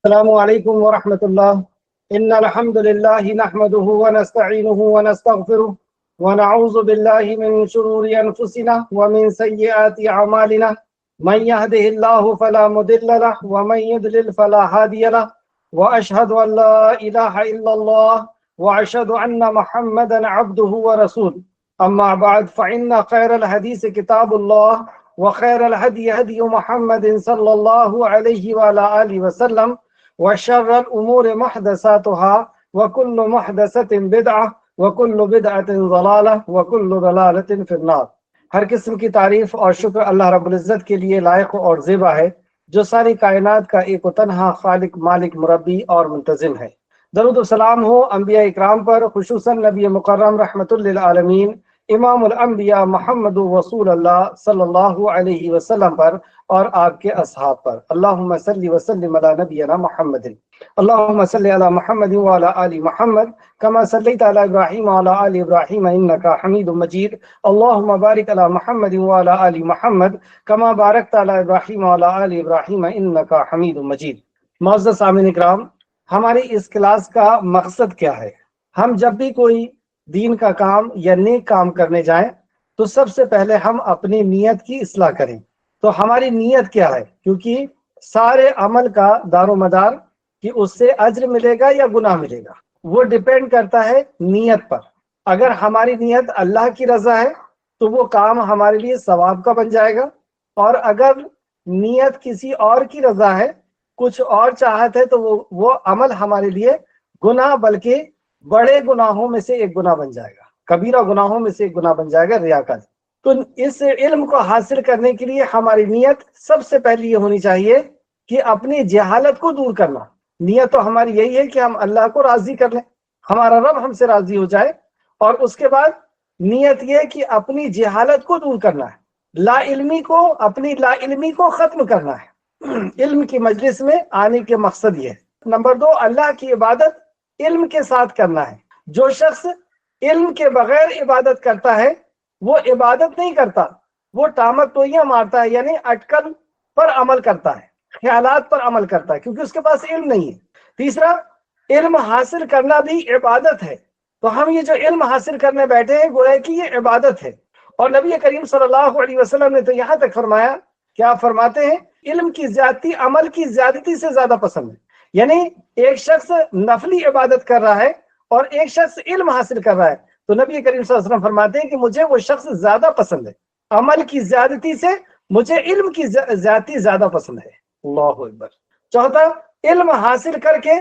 السلام علیکم ورحمۃ اللہ۔ ان الحمد للہ نحمده ونستعینه ونستغفره ونعوذ باللہ من شرور انفسنا ومن سیئات اعمالنا من يهده الله فلا مضل له ومن يضلل فلا هادي له واشهد ان لا اله الا الله واشهد ان محمدا عبده ورسوله اما بعد فان خير الحديث كتاب الله وخير الهدي هدي محمد صلی اللہ علیہ وعلى آلہ وسلم وشر الامور محدثاتها وكل محدثة بدعة وكل بدعة ضلالة وكل ضلالة في النار۔ ہر قسم کی تعریف اور شکر اللہ رب العزت کے لیے لائق اور زیبا ہے، جو ساری کائنات کا ایک و تنہا خالق، مالک، مربی اور منتظم ہے۔ درود و سلام ہو انبیاء اکرام پر، خصوصاً نبی مکرم رحمت للعالمین امام الانبیاء محمد رسول اللہ صلی اللہ علیہ وسلم پر اور آپ کے اصحاب پر۔ اللہم صلی وسلم علی نبینا محمد، اللہم صلی علی محمد وعلی آل محمد کما صلیت علی ابراہیم وعلی آل ابراہیم انکا حمید مجید، اللہم بارک علی محمد وعلی آل محمد کما بارکت علی ابراہیم وعلی آل ابراہیم انکا حمید مجید۔ معزز سامعین اکرام، ہماری اس کلاس کا مقصد کیا ہے؟ ہم جب بھی کوئی دین کا کام یا نیک کام کرنے جائیں تو سب سے پہلے ہم اپنی نیت کی اصلاح کریں۔ تو ہماری نیت کیا ہے؟ کیونکہ سارے عمل کا دار و مدار کہ اس سے اجر ملے گا یا گناہ ملے گا، وہ ڈیپینڈ کرتا ہے نیت پر۔ اگر ہماری نیت اللہ کی رضا ہے تو وہ کام ہمارے لیے ثواب کا بن جائے گا، اور اگر نیت کسی اور کی رضا ہے، کچھ اور چاہت ہے، تو وہ عمل ہمارے لیے گناہ، بلکہ بڑے گناہوں میں سے ایک گناہ بن جائے گا، کبیرہ گناہوں میں سے ایک گناہ بن جائے گا، ریاکاری۔ تو اس علم کو حاصل کرنے کے لیے ہماری نیت سب سے پہلی یہ ہونی چاہیے کہ اپنی جہالت کو دور کرنا۔ نیت تو ہماری یہی ہے کہ ہم اللہ کو راضی کر لیں، ہمارا رب ہم سے راضی ہو جائے، اور اس کے بعد نیت یہ کہ اپنی جہالت کو دور کرنا ہے، لا علمی کو، اپنی لا علمی کو ختم کرنا ہے۔ علم کی مجلس میں آنے کے مقصد یہ ہے۔ نمبر 2، اللہ کی عبادت علم کے ساتھ کرنا ہے۔ جو شخص علم کے بغیر عبادت کرتا ہے وہ عبادت نہیں کرتا، وہ ٹامک ٹوئیاں مارتا ہے، یعنی اٹکل پر عمل کرتا ہے، خیالات پر عمل کرتا ہے، کیونکہ اس کے پاس علم نہیں ہے۔ تیسرا، علم حاصل کرنا بھی عبادت ہے۔ تو ہم یہ جو علم حاصل کرنے بیٹھے ہیں گویا کہ یہ عبادت ہے، اور نبی کریم صلی اللہ علیہ وسلم نے تو یہاں تک فرمایا، کیا فرماتے ہیں؟ علم کی زیادتی عمل کی زیادتی سے زیادہ پسند ہے۔ یعنی ایک شخص نفلی عبادت کر رہا ہے اور ایک شخص علم حاصل کر رہا ہے، تو نبی کریم صلی اللہ علیہ وسلم فرماتے ہیں کہ مجھے وہ شخص زیادہ پسند ہے، عمل کی زیادتی سے مجھے علم کی زیادتی زیادہ پسند ہے۔ اللہ اکبر۔ چوتھا، علم حاصل کر کے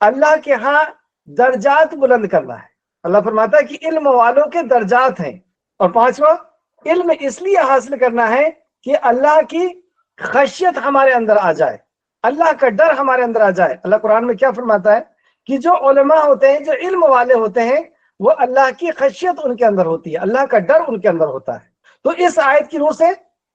اللہ کے ہاں درجات بلند کرنا ہے۔ اللہ فرماتا ہے کہ علم والوں کے درجات ہیں۔ اور پانچواں، علم اس لیے حاصل کرنا ہے کہ اللہ کی خشیت ہمارے اندر آ جائے، اللہ کا ڈر ہمارے اندر آ جائے۔ اللہ قرآن میں کیا فرماتا ہے کہ جو علماء ہوتے ہیں، جو علم والے ہوتے ہیں، وہ اللہ کی خشیت ان کے اندر ہوتی ہے، اللہ کا ڈر ان کے اندر ہوتا ہے۔ تو اس آیت کی روح سے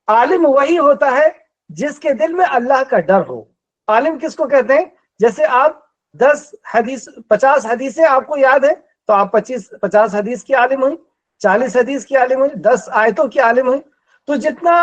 عالم وہی ہوتا ہے جس کے دل میں اللہ کا ڈر ہو۔ عالم کس کو کہتے ہیں؟ جیسے آپ 50 حدیثیں آپ کو یاد ہے تو آپ 50 حدیث کی عالم ہوئی، 40 حدیث کی عالم ہوئی، 10 آیتوں کی عالم ہوئی۔ تو جتنا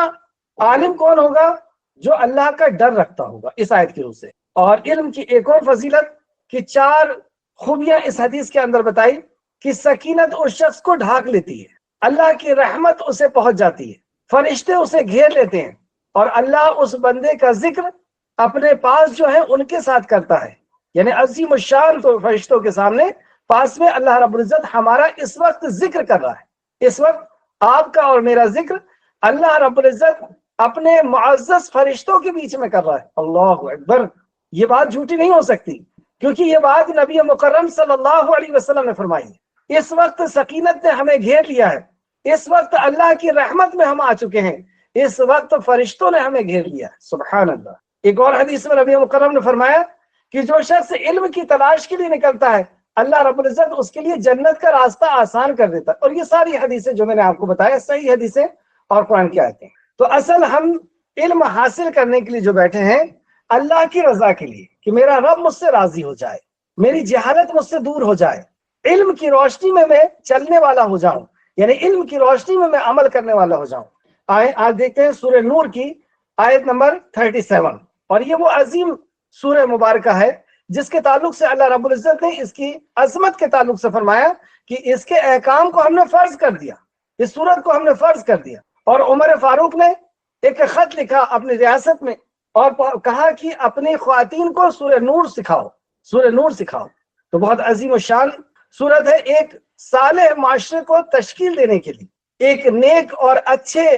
عالم کون ہوگا؟ جو اللہ کا ڈر رکھتا ہوگا، اس آیت کی روح سے۔ اور علم کی ایک اور فضیلت کہ 4 خوبیاں اس حدیث کے اندر بتائی کہ سکینت اس شخص کو ڈھانک لیتی ہے، اللہ کی رحمت اسے پہنچ جاتی ہے، فرشتے اسے گھیر لیتے ہیں، اور اللہ اس بندے کا ذکر اپنے پاس جو ہے ان کے ساتھ کرتا ہے۔ یعنی عظیم الشان تو فرشتوں کے سامنے پاس میں اللہ رب العزت ہمارا اس وقت ذکر کر رہا ہے۔ اس وقت آپ کا اور میرا ذکر اللہ رب العزت اپنے معزز فرشتوں کے بیچ میں کر رہا ہے۔ اللہ اکبر۔ یہ بات جھوٹی نہیں ہو سکتی، کیونکہ یہ بات نبی مکرم صلی اللہ علیہ وسلم نے فرمائی ہے۔ اس وقت سکینت نے ہمیں گھیر لیا ہے، اس وقت اللہ کی رحمت میں ہم آ چکے ہیں، اس وقت فرشتوں نے ہمیں گھیر لیا ہے۔ سبحان اللہ۔ ایک اور حدیث میں نبی مکرم نے فرمایا کہ جو شخص علم کی تلاش کے لیے نکلتا ہے، اللہ رب العزت اس کے لیے جنت کا راستہ آسان کر دیتا ہے۔ اور یہ ساری حدیثیں جو میں نے آپ کو بتایا صحیح حدیثیں اور قرآن کی آیتیں۔ تو اصل ہم علم حاصل کرنے کے لیے جو بیٹھے ہیں اللہ کی رضا کے لیے، کہ میرا رب مجھ سے راضی ہو جائے، میری جہالت مجھ سے دور ہو جائے، علم کی روشنی میں چلنے والا ہو جاؤں، یعنی علم کی روشنی میں عمل کرنے والا ہو جاؤں۔ آج دیکھتے ہیں سورہ نور کی آیت نمبر 37، اور یہ وہ عظیم سورہ مبارکہ ہے جس کے تعلق سے اللہ رب العزت نے اس کی عظمت کے تعلق سے فرمایا کہ اس کے احکام کو ہم نے فرض کر دیا، اس سورت کو ہم نے فرض کر دیا۔ اور عمر فاروق نے ایک خط لکھا اپنی ریاست میں اور کہا کہ اپنی خواتین کو سورہ نور سکھاؤ، سورہ نور سکھاؤ۔ تو بہت عظیم الشان سورت ہے، ایک صالح معاشرے کو تشکیل دینے کے لیے، ایک نیک اور اچھے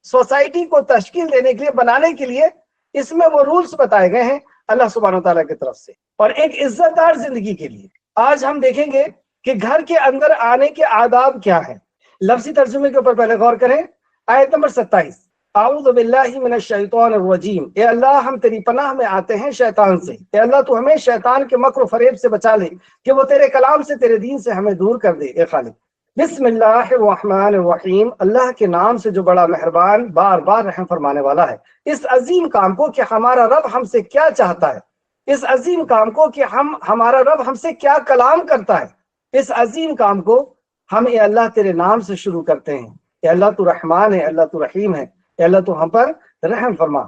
سوسائٹی کو تشکیل دینے کے لیے، بنانے کے لیے اس میں وہ رولز بتائے گئے ہیں اللہ سبحانہ وتعالیٰ کی طرف سے، اور ایک عزت دار زندگی کے لیے۔ آج ہم دیکھیں گے کہ گھر کے اندر آنے کے آداب کیا ہیں۔ لفظی ترجمے کے اوپر پہلے غور کریں۔ آیت نمبر 27، اعوذ باللہ من الشیطان الرجیم، اے اللہ ہم تیری پناہ میں آتے ہیں شیطان سے، اے اللہ تو ہمیں شیطان کے مکر و فریب سے بچا لے کہ وہ تیرے کلام سے، تیرے دین سے ہمیں دور کر دے اے خالق۔ بسم اللہ الرحمن الرحیم، اللہ کے نام سے جو بڑا مہربان بار بار رحم فرمانے والا ہے۔ اس عظیم کام کو کہ ہمارا رب ہم سے کیا چاہتا ہے، اس عظیم کام کو کہ ہمارا رب ہم سے کیا کلام کرتا ہے، اس عظیم کام کو ہم اے اللہ تیرے نام سے شروع کرتے ہیں۔ اے اللہ تو رحمان ہے، اللہ تو رحیم ہے، اے اللہ تو ہم پر رحم فرما۔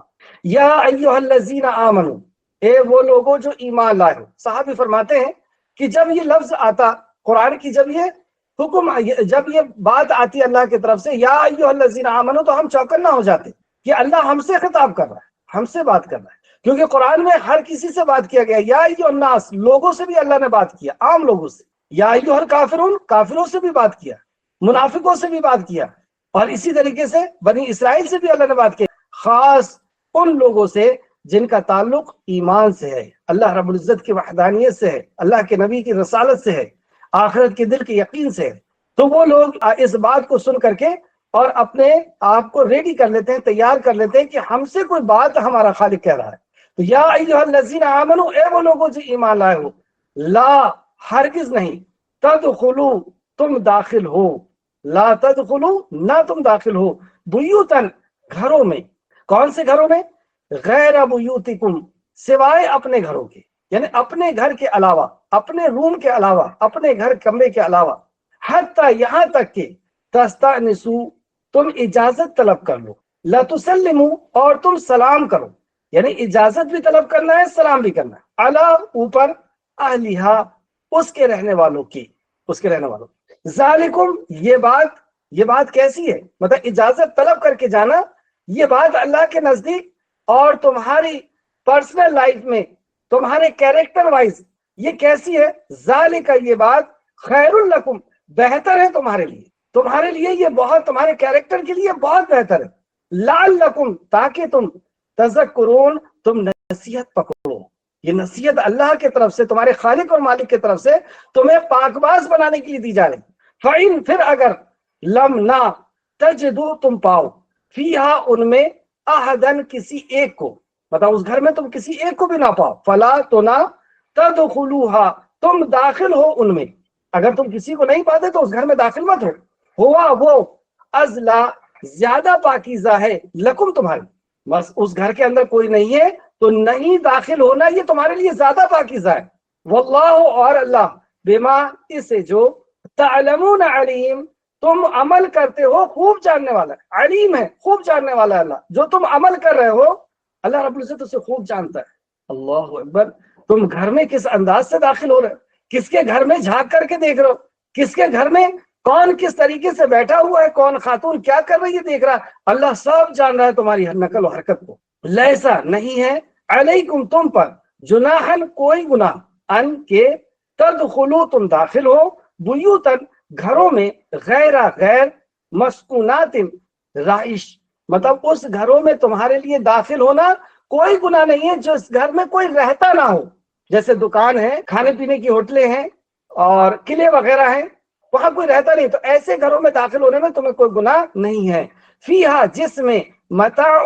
یا ایھا الذین آمنو، اے وہ لوگوں جو ایمان لائے ہو۔ صحابی فرماتے ہیں کہ جب یہ لفظ آتا قرآن کی، جب یہ حکم، جب یہ بات آتی اللہ کی طرف سے یا ایھا الذین آمنو، تو ہم چوکنا ہو جاتے کہ اللہ ہم سے خطاب کر رہا ہے، ہم سے بات کر رہا ہے، کیونکہ قرآن میں ہر کسی سے بات کیا گیا۔ یا ایھا الناس، لوگوں سے بھی اللہ نے بات کیا، عام لوگوں سے۔ یا ایھا الکافرون، کافروں سے بھی بات کیا، منافقوں سے بھی بات کیا، اور اسی طریقے سے بنی اسرائیل سے بھی اللہ نے بات کی، خاص ان لوگوں سے جن کا تعلق ایمان سے ہے، اللہ رب العزت کی وحدانیت سے ہے، اللہ کے نبی کی رسالت سے ہے، آخرت کے دل کے یقین سے ہے۔ تو وہ لوگ اس بات کو سن کر کے اور اپنے آپ کو ریڈی کر لیتے ہیں، تیار کر لیتے ہیں کہ ہم سے کوئی بات ہمارا خالق کہہ رہا ہے۔ تو یا ایھا الذین آمنو، اے وہ لوگوں جو ایمان لائے ہو، لا، ہرگز نہیں، تدخلوا، تم داخل ہو، لا تدخلوا، نہ تم داخل ہو، بیوتن، گھروں میں۔ کون سے گھروں میں؟ غیر بیوتکم، سوائے اپنے گھروں کے، یعنی اپنے گھر کے علاوہ، اپنے روم کے علاوہ، اپنے گھر کمرے کے علاوہ، حتی، یہاں تک کہ تستأنسوا، تم اجازت طلب کر لو، لتسلموا، اور تم سلام کرو، یعنی اجازت بھی طلب کرنا ہے، سلام بھی کرنا ہے، علی، اوپر، اہلیہا، اس کے رہنے والوں کی، اس کے رہنے والوں۔ ذالکم، یہ بات کیسی ہے؟ مطلب اجازت طلب کر کے جانا، یہ بات اللہ کے نزدیک اور تمہاری پرسنل لائف میں، تمہارے کیریکٹر وائز یہ کیسی ہے؟ ذالک، یہ بات، خیر لکم، بہتر ہے تمہارے لیے یہ بہت، تمہارے کیریکٹر کے لیے بہت بہتر ہے۔ لعلکم، تاکہ تم، تذکرون، تم نصیحت پکڑو۔ یہ نصیحت اللہ کی طرف سے، تمہارے خالق اور مالک کی طرف سے تمہیں پاک باز بنانے کے لیے دی جا رہی۔ فَإِن، پھر اگر، لم، نہ، تجدو، تم پاؤ، فیہا، ان میں، احدن، کسی ایک کو، مطلب اس گھر میں تم کسی ایک کو بھی نہ پاؤ، فلا، تو نہ، تدخلوہا، تم داخل ہو ان میں۔ اگر تم کسی کو نہیں پاتے تو اس گھر میں داخل مت ہو۔ ہوا، وہ، ازلا، زیادہ پاکیزہ ہے، لکم، تمہارے، بس اس گھر کے اندر کوئی نہیں ہے تو نہیں داخل ہونا، یہ تمہارے لیے زیادہ پاکیزہ ہے۔ واللہ، اور اللہ، بما، اسے جو، تعلمون، علیم، تم عمل کرتے ہو، خوب جاننے والا ہے، علیم ہے، خوب جاننے والا ہے اللہ، جو تم عمل کر رہے ہو اللہ رب العزت اسے خوب جانتا ہے۔ اللہ اکبر، تم گھر میں کس انداز سے داخل ہو رہے ہو، کس کے گھر میں جھانک کر کے دیکھ رہے ہو، کس کے گھر میں کون کس طریقے سے بیٹھا ہوا ہے، کون خاتون کیا کر رہی ہے دیکھ رہا، اللہ سب جان رہا ہے تمہاری ہر نقل و حرکت کو۔ لیسا، نہیں ہے، علیکم، تم پر، جناحن، کوئی گناہ، ان کے، تدخلوا، تم داخل ہو، بیوتن، گھروں میں، غیر مسکونات، رہائش، مطلب اس گھروں میں تمہارے لیے داخل ہونا کوئی گناہ نہیں ہے جس گھر میں کوئی رہتا نہ ہو، جیسے دکان ہے، کھانے پینے کی ہوٹلیں ہیں اور قلعے وغیرہ ہیں، وہاں کوئی رہتا نہیں، تو ایسے گھروں میں داخل ہونے میں تمہیں کوئی گناہ نہیں ہے۔ فیہا، جس میں، متاع،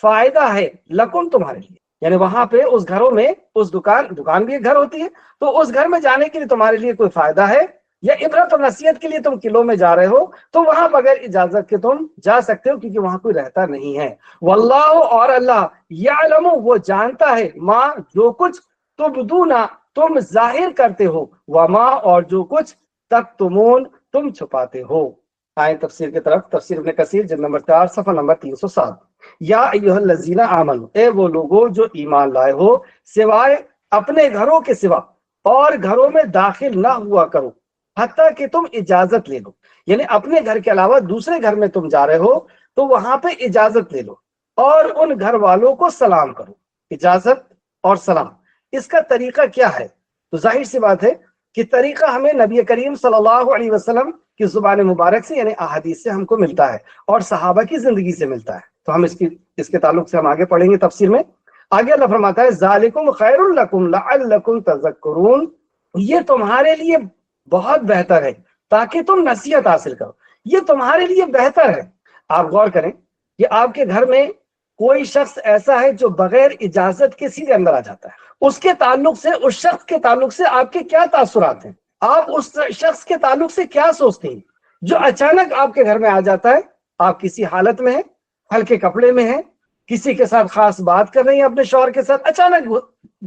فائدہ ہے، لکم، تمہارے لیے، یعنی وہاں پہ اس گھروں میں، اس دکان بھی ایک گھر ہوتی ہے، تو اس گھر میں جانے کے لیے تمہارے لیے کوئی فائدہ ہے، یا عبرت اور نصیحت کے لیے تم قلعوں میں جا رہے ہو تو وہاں بغیر اجازت کے تم جا سکتے ہو، کیونکہ وہاں کوئی رہتا نہیں ہے۔ واللہ، اور اللہ، یعلم، وہ جانتا ہے، ما، جو کچھ، تبدونا، تم ظاہر کرتے ہو، وما، اور جو کچھ، تکتمون، تم چھپاتے ہو۔ آئیں تفسیر کی طرف، تفسیر ابن کثیر جلد نمبر 4 صفحہ نمبر 307۔ یا ایھا الذین آمنوا، اے وہ لوگوں جو ایمان لائے ہو، سوائے اپنے گھروں کے سوا اور گھروں میں داخل نہ ہوا کرو حتیٰ کہ تم اجازت لے لو. یعنی اپنے گھر کے علاوہ دوسرے گھر میں تم جا رہے ہو تو وہاں پہ اجازت لے لو اور ان گھر والوں کو سلام کرو. اجازت اور سلام، اس کا طریقہ کیا ہے؟ تو ظاہر سی بات ہے کہ طریقہ ہمیں نبی کریم صلی اللہ علیہ وسلم کی زبان مبارک سے یعنی احادیث سے ہم کو ملتا ہے اور صحابہ کی زندگی سے ملتا ہے. تو ہم اس کے تعلق سے ہم آگے پڑھیں گے تفسیر میں. آگے اللہ فرماتا ہے ذالکم خیر لکم لعلکم تذکرون، یہ تمہارے لیے بہت بہتر ہے تاکہ تم نصیحت حاصل کرو. یہ تمہارے لیے بہتر ہے. آپ غور کریں کہ آپ کے گھر میں کوئی شخص ایسا ہے جو بغیر اجازت کے سیدھے اندر آ جاتا ہے، اس کے تعلق سے، اس شخص کے تعلق سے آپ کے کیا تاثرات ہیں؟ آپ اس شخص کے تعلق سے کیا سوچتے ہیں جو اچانک آپ کے گھر میں آ جاتا ہے؟ آپ کسی حالت میں ہیں، ہلکے کپڑے میں ہیں، کسی کے ساتھ خاص بات کر رہی ہیں اپنے شوہر کے ساتھ، اچانک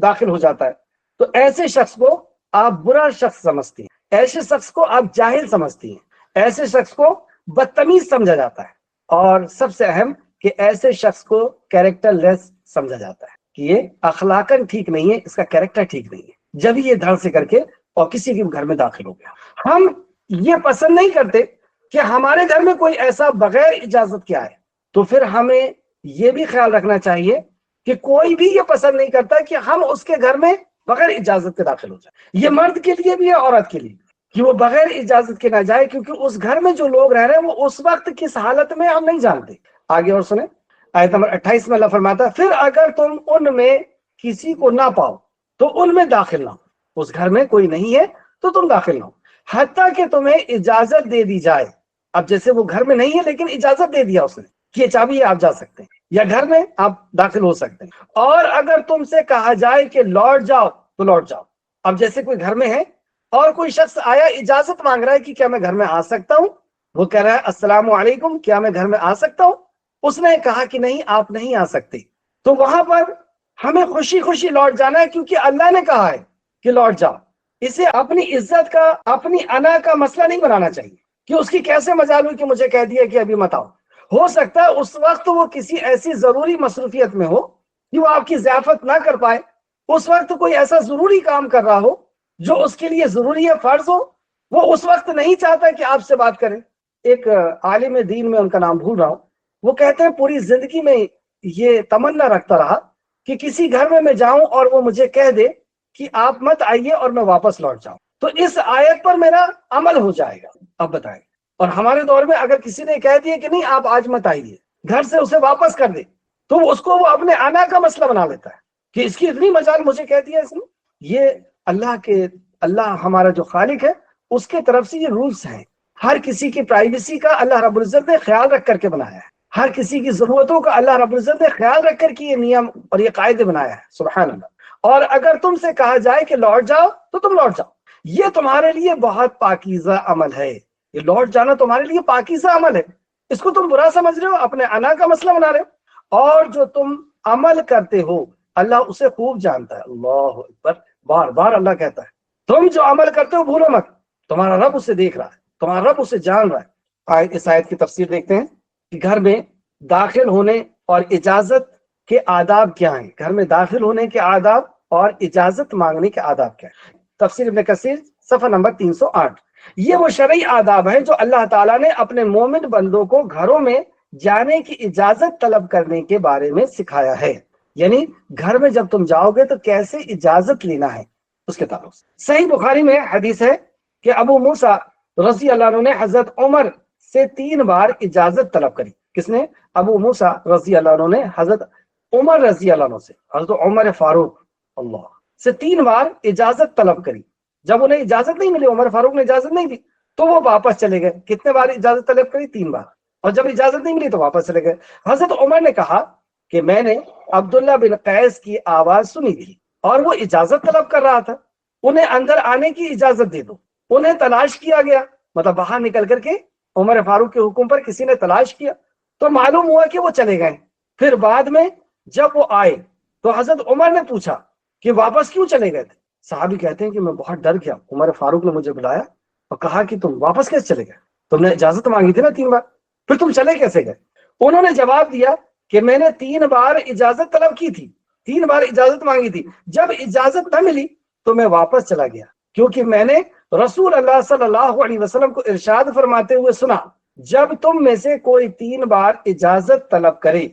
داخل ہو جاتا ہے. تو ایسے شخص کو آپ برا شخص سمجھتے ہیں، ایسے شخص کو آپ جاہل سمجھتے ہیں، ایسے شخص کو بدتمیز سمجھا جاتا ہے، اور سب سے اہم کہ ایسے شخص کو کیریکٹر لیس سمجھا جاتا ہے کہ یہ اخلاقاً ٹھیک نہیں ہے، اس کا کیریکٹر ٹھیک نہیں ہے، جب یہ دھڑ سے کر کے اور کسی کے گھر میں داخل ہو گیا. ہم یہ پسند نہیں کرتے کہ ہمارے گھر میں کوئی ایسا بغیر اجازت کے آئے. تو پھر ہمیں یہ بھی خیال رکھنا چاہیے کہ کوئی بھی یہ پسند نہیں کرتا کہ ہم اس کے گھر میں بغیر اجازت کے داخل ہو جائیں. یہ مرد کے لیے بھی ہے، عورت کے لیے کہ وہ بغیر اجازت کے نہ جائے، کیونکہ اس گھر میں جو لوگ رہ رہے ہیں وہ اس وقت کس حالت میں ہم نہیں جانتے. آگے اور سنیں، آیت نمبر 28 میں اللہ فرماتا ہے پھر اگر تم ان میں کسی کو نہ پاؤ تو ان میں داخل نہ ہو. اس گھر میں کوئی نہیں ہے تو تم داخل نہ ہو حتیٰ کہ تمہیں اجازت دے دی جائے. اب جیسے وہ گھر میں نہیں ہے لیکن اجازت دے دیا اس نے کہ یہ چابی ہے، آپ جا سکتے ہیں، یا گھر میں آپ داخل ہو سکتے ہیں. اور اگر تم سے کہا جائے کہ لوٹ جاؤ تو لوٹ جاؤ. اب جیسے کوئی گھر میں ہے اور کوئی شخص آیا اجازت مانگ رہا ہے کہ کیا میں گھر میں آ سکتا ہوں، وہ کہہ رہا ہے السلام علیکم، کیا میں گھر میں آ سکتا ہوں؟ اس نے کہا کہ نہیں، آپ نہیں آ سکتے. تو وہاں پر ہمیں خوشی خوشی لوٹ جانا ہے، کیونکہ اللہ نے کہا ہے کہ لوٹ جاؤ. اسے اپنی عزت کا، اپنی انا کا مسئلہ نہیں بنانا چاہیے کہ اس کی کیسے مجال ہوئی کہ مجھے کہہ دیا کہ ابھی مت آؤ. ہو سکتا ہے اس وقت وہ کسی ایسی ضروری مصروفیت میں ہو کہ وہ آپ کی ضیافت نہ کر پائے. اس وقت کوئی ایسا ضروری کام کر رہا ہو جو اس کے لیے ضروری ہے، فرض ہو، وہ اس وقت نہیں چاہتا کہ آپ سے بات کریں. ایک عالم دین میں ان کا نام بھول رہا ہوں، وہ کہتے ہیں پوری زندگی میں یہ تمنا رکھتا رہا کہ کسی گھر میں جاؤں اور وہ مجھے کہہ دے کہ آپ مت آئیے اور میں واپس لوٹ جاؤں تو اس آیت پر میرا عمل ہو جائے گا. اب بتائیں، اور ہمارے دور میں اگر کسی نے کہہ دیا کہ نہیں آپ آج مت آئیے، گھر سے اسے واپس کر دے، تو اس کو وہ اپنے آنا کا مسئلہ بنا لیتا ہے کہ اس کی اتنی مجال مجھے کہہ دیا اس نے. یہ اللہ ہمارا جو خالق ہے اس کے طرف سے یہ رولز ہیں. ہر کسی کی پرائیویسی کا اللہ رب العزت نے خیال رکھ کر کے بنایا ہے، ہر کسی کی ضرورتوں کا اللہ رب العزت نے خیال رکھ کر کے یہ نیم اور یہ قاعدے بنایا ہے. سبحان اللہ. اور اگر تم سے کہا جائے کہ لوٹ جاؤ تو تم لوٹ جاؤ. یہ تمہارے لیے بہت پاکیزہ عمل ہے. یہ لوٹ جانا تمہارے لیے پاکیزہ عمل ہے. اس کو تم برا سمجھ رہے ہو، اپنے انا کا مسئلہ بنا رہے ہو، اور جو تم عمل کرتے ہو اللہ اسے خوب جانتا ہے. اللہ اکبر. بار بار اللہ کہتا ہے تم جو عمل کرتے ہو بھولو مت، تمہارا رب اسے دیکھ رہا ہے، تمہارا رب اسے جان رہا ہے. اس آیت کی تفسیر دیکھتے ہیں کہ گھر میں داخل ہونے اور اجازت کے آداب کیا ہیں. گھر میں داخل ہونے کے آداب اور اجازت مانگنے کے آداب کیا ہیں. تفسیر ابن کثیر صفحہ نمبر 308. یہ وہ شرعی آداب ہیں جو اللہ تعالیٰ نے اپنے مومن بندوں کو گھروں میں جانے کی اجازت طلب کرنے کے بارے میں سکھایا ہے. یعنی گھر میں جب تم جاؤ گے تو کیسے اجازت لینا ہے اس کے تعلق سے. صحیح بخاری میں حدیث ہے کہ ابو موسیٰ رضی اللہ عنہ نے حضرت عمر سے 3 بار اجازت طلب کری. کس نے؟ ابو موسیٰ رضی اللہ عنہ نے حضرت عمر رضی اللہ عنہ سے، حضرت عمر فاروق اللہ سے 3 بار اجازت طلب کری. جب انہیں اجازت نہیں ملی، عمر فاروق نے اجازت نہیں دی، تو وہ واپس چلے گئے. کتنے بار اجازت طلب کری؟ 3 بار. اور جب اجازت نہیں ملی تو واپس چلے گئے. حضرت عمر نے کہا کہ میں نے عبداللہ بن قیس کی آواز سنی تھی اور وہ اجازت طلب کر رہا تھا، انہیں اندر آنے کی اجازت دے دو. انہیں تلاش کیا گیا، مطلب باہر نکل کر کے عمر فاروق کے حکم پر کسی نے تلاش کیا تو معلوم ہوا کہ وہ چلے گئے. پھر بعد میں جب وہ آئے تو حضرت عمر نے پوچھا کہ واپس کیوں چلے گئے تھے؟ صحابی کہتے ہیں کہ میں بہت ڈر گیا. عمر فاروق نے مجھے بلایا اور کہا کہ تم واپس کیسے چلے گئے؟ تم نے اجازت مانگی تھی نا 3 بار، پھر تم چلے کیسے گئے؟ انہوں نے جواب دیا کہ میں نے 3 بار اجازت طلب کی تھی، 3 بار اجازت مانگی تھی، جب اجازت نہ ملی تو میں واپس چلا گیا، کیونکہ میں نے رسول اللہ صلی اللہ علیہ وسلم کو ارشاد فرماتے ہوئے سنا، جب تم میں سے کوئی 3 بار اجازت طلب کرے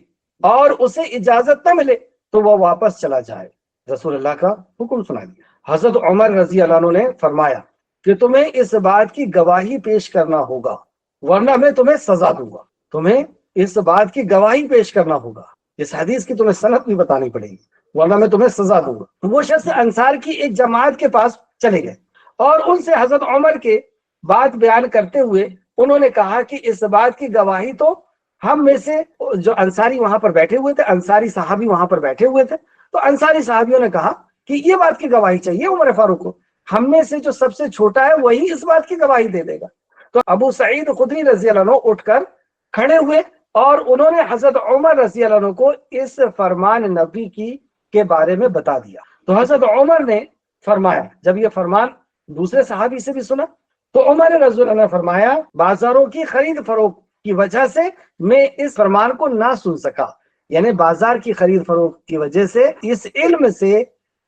اور اسے اجازت نہ ملے تو وہ واپس چلا جائے۔ رسول اللہ کا حکم سنا دیا۔ حضرت عمر رضی اللہ عنہ نے فرمایا کہ تمہیں اس بات کی گواہی پیش کرنا ہوگا ورنہ میں تمہیں سزا دوں گا، تمہیں اس بات کی گواہی پیش کرنا ہوگا، اس حدیث کی تمہیں سند بھی بتانی پڑے گی ورنہ میں تمہیں سزا دوں گا۔ وہ شخص انصار کی ایک جماعت کے پاس چلے گئے اور ان سے حضرت عمر کے بات بیان کرتے ہوئے انہوں نے کہا کہ اس بات کی گواہی تو ہم میں سے جو انصاری وہاں پر بیٹھے ہوئے تھے، انصاری صحابی وہاں پر بیٹھے ہوئے تھے، تو انصاری صحابیوں نے کہا کہ یہ بات کی گواہی چاہیے عمر فاروق کو، ہم میں سے جو سب سے چھوٹا ہے وہی اس بات کی گواہی دے دے گا۔ تو ابو سعید خدری رضی اللہ عنہ اٹھ کر کھڑے ہوئے اور انہوں نے حضرت عمر رضی اللہ عنہ کو اس فرمان نبی کے بارے میں بتا دیا۔ تو حضرت عمر نے فرمایا، جب یہ فرمان دوسرے صحابی سے بھی سنا تو عمر رضی اللہ عنہ نے فرمایا بازاروں کی خرید فروخت کی وجہ سے میں اس فرمان کو نہ سن سکا، یعنی بازار کی خرید فروخت کی وجہ سے اس علم سے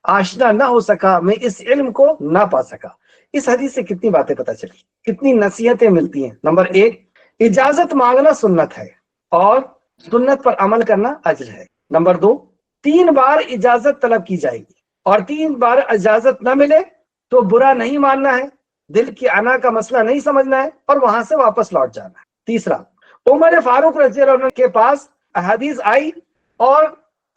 آشنا نہ ہو سکا، میں اس علم کو نہ پا سکا۔ اس حدیث سے کتنی باتیں پتہ چلی، کتنی نصیحتیں ملتی ہیں۔ نمبر 1، اجازت مانگنا سنت ہے اور سنت پر عمل کرنا اجر ہے۔ نمبر 2، 3 بار اجازت طلب کی جائے گی اور 3 بار اجازت نہ ملے تو برا نہیں ماننا ہے، دل کی انا کا مسئلہ نہیں سمجھنا ہے اور وہاں سے واپس لوٹ جانا ہے۔ تیسرا، عمر فاروق رضی اللہ عنہ کے پاس حدیث آئی اور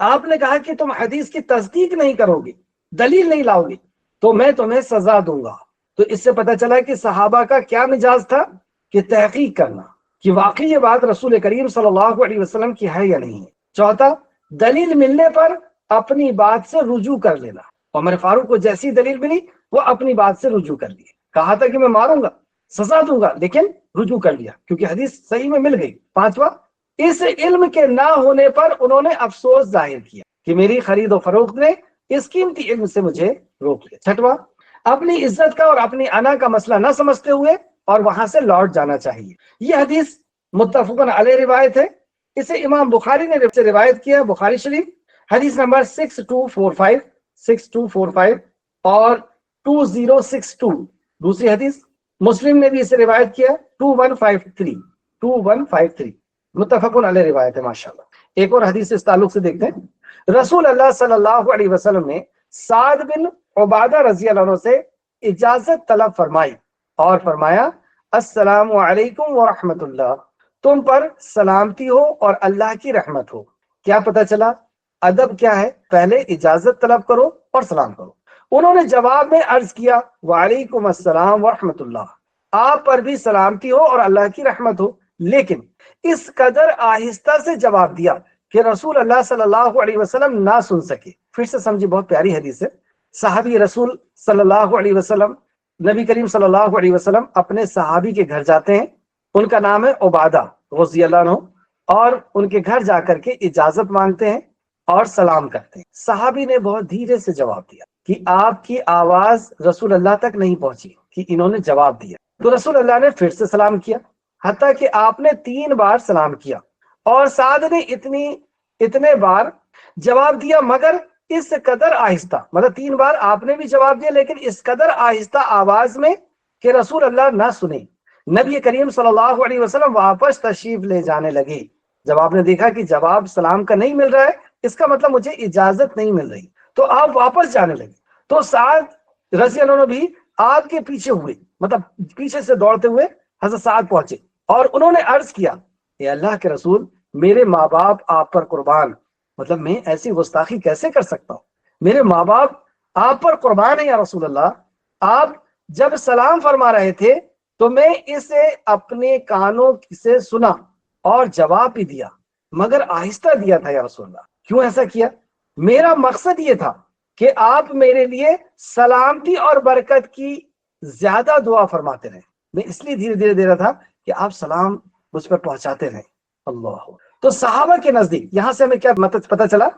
آپ نے کہا کہ تم حدیث کی تصدیق نہیں کرو گے، دلیل نہیں لاؤ گے تو میں تمہیں سزا دوں گا۔ تو اس سے پتہ چلا کہ صحابہ کا کیا مزاج تھا کہ تحقیق کرنا کہ واقعی یہ بات رسول کریم صلی اللہ علیہ وسلم کی ہے یا نہیں ہے۔ چوتھا، دلیل ملنے پر اپنی بات سے رجوع کر لینا۔ عمر فاروق کو جیسی دلیل ملی وہ اپنی بات سے رجوع کر لیے، کہا تھا کہ میں ماروں گا، سزا دوں گا، لیکن رجوع کر لیا کیونکہ حدیث صحیح میں مل گئی۔ پانچواں، اس علم کے نہ ہونے پر انہوں نے افسوس ظاہر کیا کہ میری خرید و فروخت نے اس قیمتی علم سے مجھے روک لیا۔ چھٹواں، اپنی عزت کا اور اپنی انا کا مسئلہ نہ سمجھتے ہوئے اور وہاں سے لوٹ جانا چاہیے۔ یہ حدیث متفقن علیہ روایت ہے، اسے امام بخاری نے روایت کیا، بخاری شریف، حدیث نمبر 6245 6245 اور 2062۔ دوسری حدیث مسلم نے بھی اسے روایت کیا 2153 متفقن علیہ روایت ہے ماشاءاللہ۔ ایک اور حدیث اس تعلق سے دیکھتے ہیں۔ رسول اللہ صلی اللہ علیہ وسلم نے سعد بن عبادہ رضی اللہ عنہ سے اجازت طلب فرمائی اور فرمایا السلام علیکم ورحمۃ اللہ، تم پر سلامتی ہو اور اللہ کی رحمت ہو۔ کیا پتہ چلا ادب کیا ہے؟ پہلے اجازت طلب کرو اور سلام کرو۔ انہوں نے جواب میں عرض کیا وعلیکم السلام ورحمۃ اللہ، آپ پر بھی سلامتی ہو اور اللہ کی رحمت ہو، لیکن اس قدر آہستہ سے جواب دیا کہ رسول اللہ صلی اللہ علیہ وسلم نہ سن سکے۔ پھر سے سمجھے، بہت پیاری حدیث ہے۔ صحابی رسول صلی اللہ علیہ وسلم، نبی کریم صلی اللہ علیہ وسلم اپنے صحابی کے گھر جاتے ہیں، ان کا نام ہے عبادہ رضی اللہ عنہ، اور ان کے گھر جا کر کے اجازت مانگتے ہیں اور سلام کرتے ہیں۔ صحابی نے بہت دھیرے سے جواب دیا کہ آپ کی آواز رسول اللہ تک نہیں پہنچی کہ انہوں نے جواب دیا۔ تو رسول اللہ نے پھر سے سلام کیا، حتیٰ کہ آپ نے 3 بار سلام کیا، اور سعد نے اتنے بار جواب دیا مگر اس قدر آہستہ، مطلب 3 بار آپ نے بھی جواب دیا لیکن اس قدر آہستہ آواز میں کہ رسول اللہ نہ سنے۔ نبی کریم صلی اللہ علیہ وسلم واپس تشریف لے جانے لگے جب آپ نے دیکھا کہ جواب سلام کا نہیں مل رہا ہے، اس کا مطلب مجھے اجازت نہیں مل رہی، تو آپ واپس جانے لگے۔ تو سعد رضی اللہ عنہ بھی آپ کے پیچھے ہوئے، مطلب پیچھے سے دوڑتے ہوئے حضرت سعد پہنچے اور انہوں نے عرض کیا اے اللہ کے رسول، میرے ماں باپ آپ پر قربان، مطلب میں ایسی گستاخی کیسے کر سکتا ہوں، میرے ماں باپ آپ پر قربان ہے یا رسول اللہ۔ آپ جب سلام فرما رہے تھے تو میں اسے اپنے کانوں سے سنا اور جواب بھی دیا مگر آہستہ دیا تھا یا رسول اللہ۔ کیوں ایسا کیا؟ میرا مقصد یہ تھا کہ آپ میرے لیے سلامتی اور برکت کی زیادہ دعا فرماتے رہیں، میں اس لیے دھیرے دھیرے دے رہا تھا کہ آپ سلام مجھ پر پہنچاتے رہیں۔ اللہ، تو صحابہ کے نزدیک یہاں سے ہمیں کیا پتہ چلا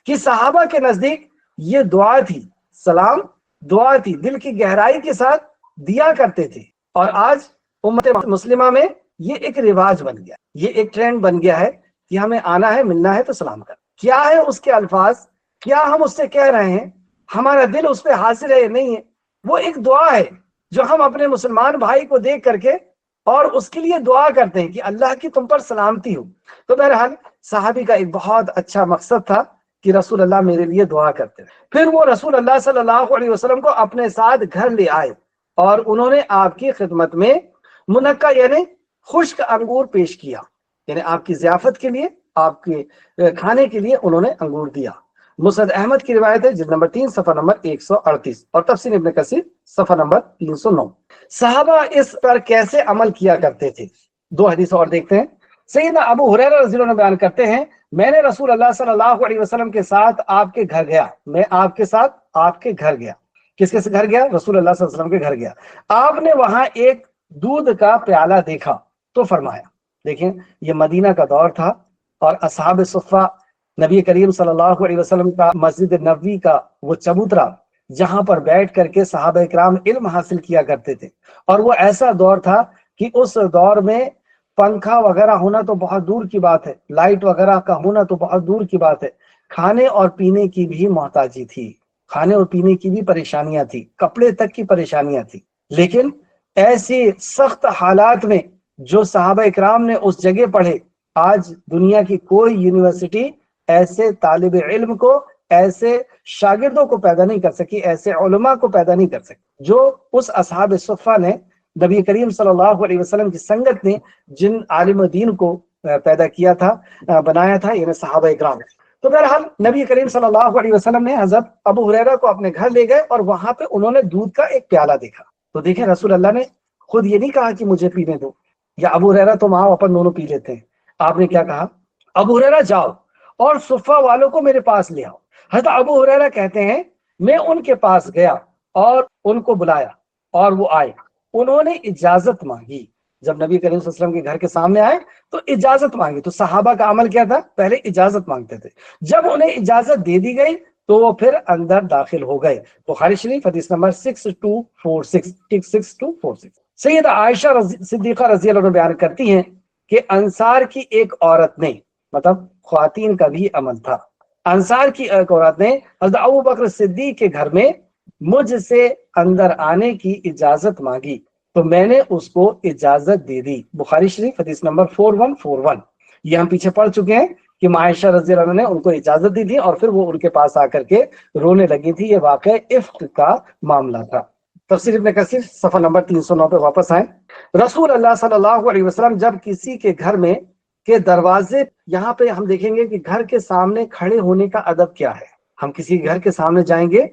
کہ صحابہ کے نزدیک یہ دعا تھی، سلام دعا تھی، دل کی گہرائی کے ساتھ دیا کرتے تھے۔ اور آج امت مسلمہ میں یہ ایک رواج بن گیا، یہ ایک ٹرینڈ بن گیا ہے کہ ہمیں آنا ہے، ملنا ہے تو سلام کر. کیا ہے اس کے الفاظ، کیا ہم اس سے کہہ رہے ہیں، ہمارا دل اس پہ حاضر ہے یا نہیں ہے. وہ ایک دعا ہے جو ہم اپنے مسلمان بھائی کو دیکھ کر کے اور اس کے لیے دعا کرتے ہیں کہ اللہ کی تم پر سلامتی ہو. تو بہرحال صحابی کا ایک بہت اچھا مقصد تھا کہ رسول اللہ میرے لیے دعا کرتے ہیں. پھر وہ رسول اللہ صلی اللہ علیہ وسلم کو اپنے ساتھ گھر لے آئے اور انہوں نے آپ کی خدمت میں منقع یعنی خشک انگور پیش کیا، یعنی آپ کی ضیافت کے لیے، آپ کے کھانے کے لیے انہوں نے انگور دیا. مسند احمد کی روایت ہے جلد نمبر 3 صفحہ نمبر 138 اور تفسیر ابن کثیر صفحہ نمبر 309. صحابہ اس پر کیسے عمل کیا کرتے تھے؟ دو حدیث اور دیکھتے ہیں. سیدنا ابو ہریرہ رضی اللہ عنہ بیان کرتے ہیں میں نے رسول اللہ صلی اللہ علیہ وسلم کے ساتھ آپ کے گھر گیا. میں آپ کے ساتھ آپ کے گھر گیا. کس کے گھر گیا؟ رسول اللہ صلی اللہ علیہ وسلم کے گھر گیا. آپ نے وہاں ایک دودھ کا پیالہ دیکھا تو فرمایا، دیکھیں یہ مدینہ کا دور تھا اور اصحاب صفہ نبی کریم صلی اللہ علیہ وسلم کا مسجد نبوی کا وہ چبوترا جہاں پر بیٹھ کر کے صحابہ کرام علم حاصل کیا کرتے تھے، اور وہ ایسا دور تھا کہ اس دور میں پنکھا وغیرہ ہونا تو بہت دور کی بات ہے، لائٹ وغیرہ کا ہونا تو بہت دور کی بات ہے. کھانے اور پینے کی بھی محتاجی تھی، کھانے اور پینے کی بھی پریشانیاں تھی، کپڑے تک کی پریشانیاں تھی. لیکن ایسی سخت حالات میں جو صحابہ اکرام نے اس جگہ پڑھے، آج دنیا کی کوئی یونیورسٹی ایسے طالب علم کو، ایسے شاگردوں کو پیدا نہیں کر سکی، ایسے علماء کو پیدا نہیں کر سکی جو اس اصحاب صفہ نے، نبی کریم صلی اللہ علیہ وسلم کی سنگت نے جن عالم دین کو پیدا کیا تھا، بنایا تھا، یعنی صحابہ اکرام. تو بہرحال نبی کریم صلی اللہ علیہ وسلم نے حضرت ابو ہریرہ کو اپنے گھر لے گئے اور وہاں پہ انہوں نے دودھ کا ایک پیالہ دیکھا. تو دیکھیں رسول اللہ نے خود یہ نہیں کہا کہ مجھے پینے دو یا ابو ہریرہ تم آؤ اپن دونوں پی لیتے ہیں. آپ نے کیا کہا؟ ابو ہریرہ جاؤ اور صفہ والوں کو میرے پاس لے آؤ. حضرت ابو ہریرہ کہتے ہیں میں ان کے پاس گیا اور ان کو بلایا اور وہ آئے. انہوں نے اجازت مانگی. جب نبی کریم صلی اللہ علیہ وسلم کے گھر کے سامنے آئے تو اجازت مانگی. تو صحابہ کا عمل کیا تھا؟ پہلے اجازت مانگتے تھے. جب انہیں اجازت دے دی گئی تو وہ پھر اندر داخل ہو گئے. بخاری شریف حدیث نمبر 6246. سیدہ عائشہ صدیقہ رضی اللہ عنہ بیان کرتی ہیں کہ انصار کی ایک عورت نے، مطلب خواتین کا بھی عمل تھا، انصار کی ایک عورت نے حضرت ابو بکر صدیق کے گھر میں مجھ سے اندر آنے کی اجازت مانگی تو میں نے اس کو اجازت دے دی. بخاری شریف حدیث نمبر 4141. یہ ہم پیچھے پڑھ چکے ہیں کہ عائشہ رضی اللہ عنہ نے ان کو اجازت دی تھی اور پھر وہ ان کے پاس آ کر کے رونے لگی تھی. یہ واقع افک کا معاملہ تھا. تفسیر ابن کثیر صفحہ نمبر 309 پہ واپس آئیں. رسول اللہ صلی اللہ علیہ وسلم جب کسی کے گھر میں کے دروازے، یہاں پہ ہم دیکھیں گے کہ گھر کے سامنے کھڑے ہونے کا ادب کیا ہے. ہم کسی گھر کے سامنے جائیں گے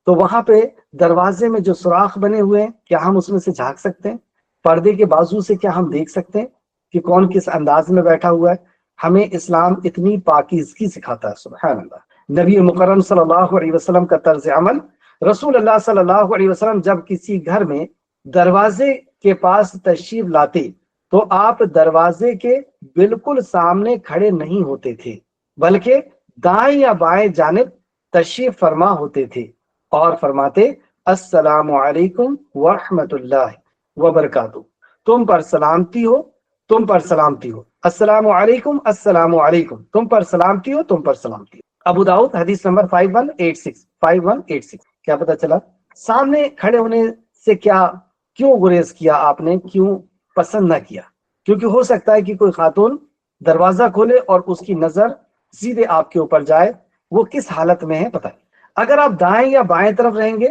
تو وہاں پہ دروازے میں جو سوراخ بنے ہوئے ہیں کیا ہم اس میں سے جھانک سکتے ہیں؟ پردے کے بازو سے کیا ہم دیکھ سکتے ہیں کہ کون کس انداز میں بیٹھا ہوا ہے؟ ہمیں اسلام اتنی پاکیزگی سکھاتا ہے، سبحان اللہ. نبی مکرم صلی اللہ علیہ وسلم کا طرز عمل. رسول اللہ صلی اللہ علیہ وسلم جب کسی گھر میں دروازے کے پاس تشریف لاتے تو آپ دروازے کے بالکل سامنے کھڑے نہیں ہوتے تھے بلکہ دائیں یا بائیں جانب تشریف فرما ہوتے تھے اور فرماتے السلام علیکم ورحمۃ اللہ وبرکاتہ. تم پر سلامتی ہو، تم پر سلامتی ہو. السلام علیکم، السلام علیکم. تم پر سلامتی ہو، تم پر سلامتی ہو. ابو داؤد حدیث نمبر 5186. کیا پتہ چلا؟ سامنے کھڑے ہونے سے کیوں گریز کیا آپ نے، کیوں پسند نہ کیا؟ کیونکہ ہو سکتا ہے کہ کوئی خاتون دروازہ کھولے اور اس کی نظر سیدھے آپ کے اوپر جائے. وہ کس حالت میں ہے پتہ ہے. اگر آپ دائیں یا بائیں طرف رہیں گے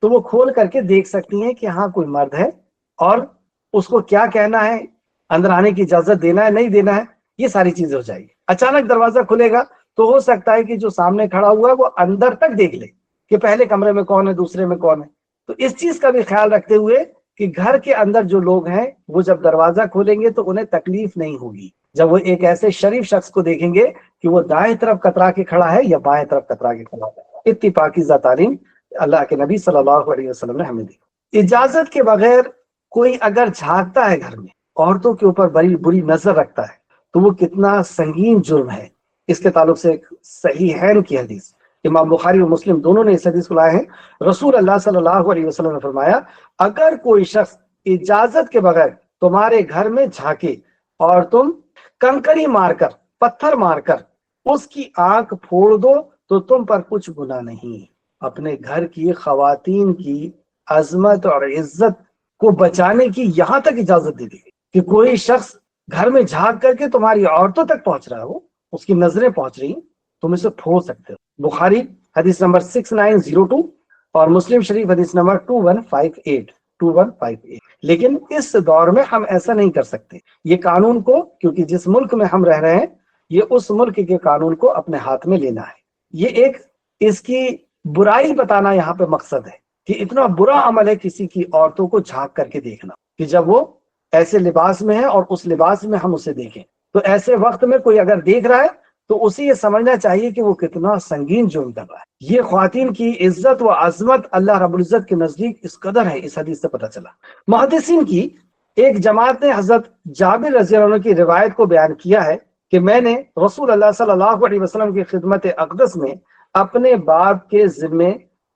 تو وہ کھول کر کے دیکھ سکتی ہیں کہ ہاں کوئی مرد ہے اور اس کو کیا کہنا ہے، اندر آنے کی اجازت دینا ہے نہیں دینا ہے، یہ ساری چیزیں ہو جائے گی. اچانک دروازہ کھلے گا تو ہو سکتا ہے کہ جو سامنے کھڑا ہوا ہے وہ اندر تک دیکھ لے کہ پہلے کمرے میں کون ہے، دوسرے میں کون ہے. تو اس چیز کا بھی خیال رکھتے ہوئے کہ گھر کے اندر جو لوگ ہیں وہ جب دروازہ کھولیں گے تو انہیں تکلیف نہیں ہوگی جب وہ ایک ایسے شریف شخص کو دیکھیں گے کہ وہ دائیں طرف کترا کے کھڑا ہے یا بائیں طرف کترا کے کھڑا ہے. اتنی پاکیزہ تعلیم اللہ کے نبی صلی اللہ علیہ وسلم نے ہمیں دی. اجازت کے بغیر کوئی اگر جھانکتا ہے گھر میں، عورتوں کے اوپر بڑی بری نظر رکھتا ہے تو وہ کتنا سنگین جرم ہے. اس کے تعلق سے ایک صحیحین کی حدیث، امام بخاری اور مسلم دونوں نے اس حدیث کو لائے ہیں. رسول اللہ صلی اللہ علیہ وسلم نے فرمایا اگر کوئی شخص اجازت کے بغیر تمہارے گھر میں جھانکے اور تم کنکری مار کر پتھر مار کر اس کی آنکھ پھوڑ دو تو تم پر کچھ گناہ نہیں۔ اپنے گھر کی خواتین کی عظمت اور عزت کو بچانے کی یہاں تک اجازت دی گئی کہ کوئی شخص گھر میں جھانک کر کے تمہاری عورتوں تک پہنچ رہا ہو، اس کی نظریں پہنچ رہی، تم اسے پھوڑ سکتے ہو۔ بخاری حدیث نمبر 6902 اور مسلم شریف حدیث نمبر 2158۔ لیکن اس دور میں ہم ایسا نہیں کر سکتے۔ یہ قانون کو، کیونکہ جس ملک میں ہم رہ رہے ہیں یہ اس ملک کے قانون کو اپنے ہاتھ میں لینا ہے۔ یہ ایک اس کی برائی بتانا یہاں پہ مقصد ہے کہ اتنا برا عمل ہے کسی کی عورتوں کو جھانک کر کے دیکھنا، کہ جب وہ ایسے لباس میں ہے اور اس لباس میں ہم اسے دیکھیں، تو ایسے وقت میں کوئی اگر دیکھ رہا ہے تو اسے یہ سمجھنا چاہیے کہ وہ کتنا سنگین جرم کر رہا ہے۔ یہ خواتین کی عزت و عظمت اللہ رب العزت کے نزدیک اس قدر ہے، اس حدیث سے پتہ چلا۔ محدثین کی ایک جماعت نے حضرت جابر رضی اللہ عنہ کی روایت کو بیان کیا ہے کہ میں نے رسول اللہ صلی اللہ علیہ وسلم کی خدمت اقدس میں اپنے باپ کے ذمے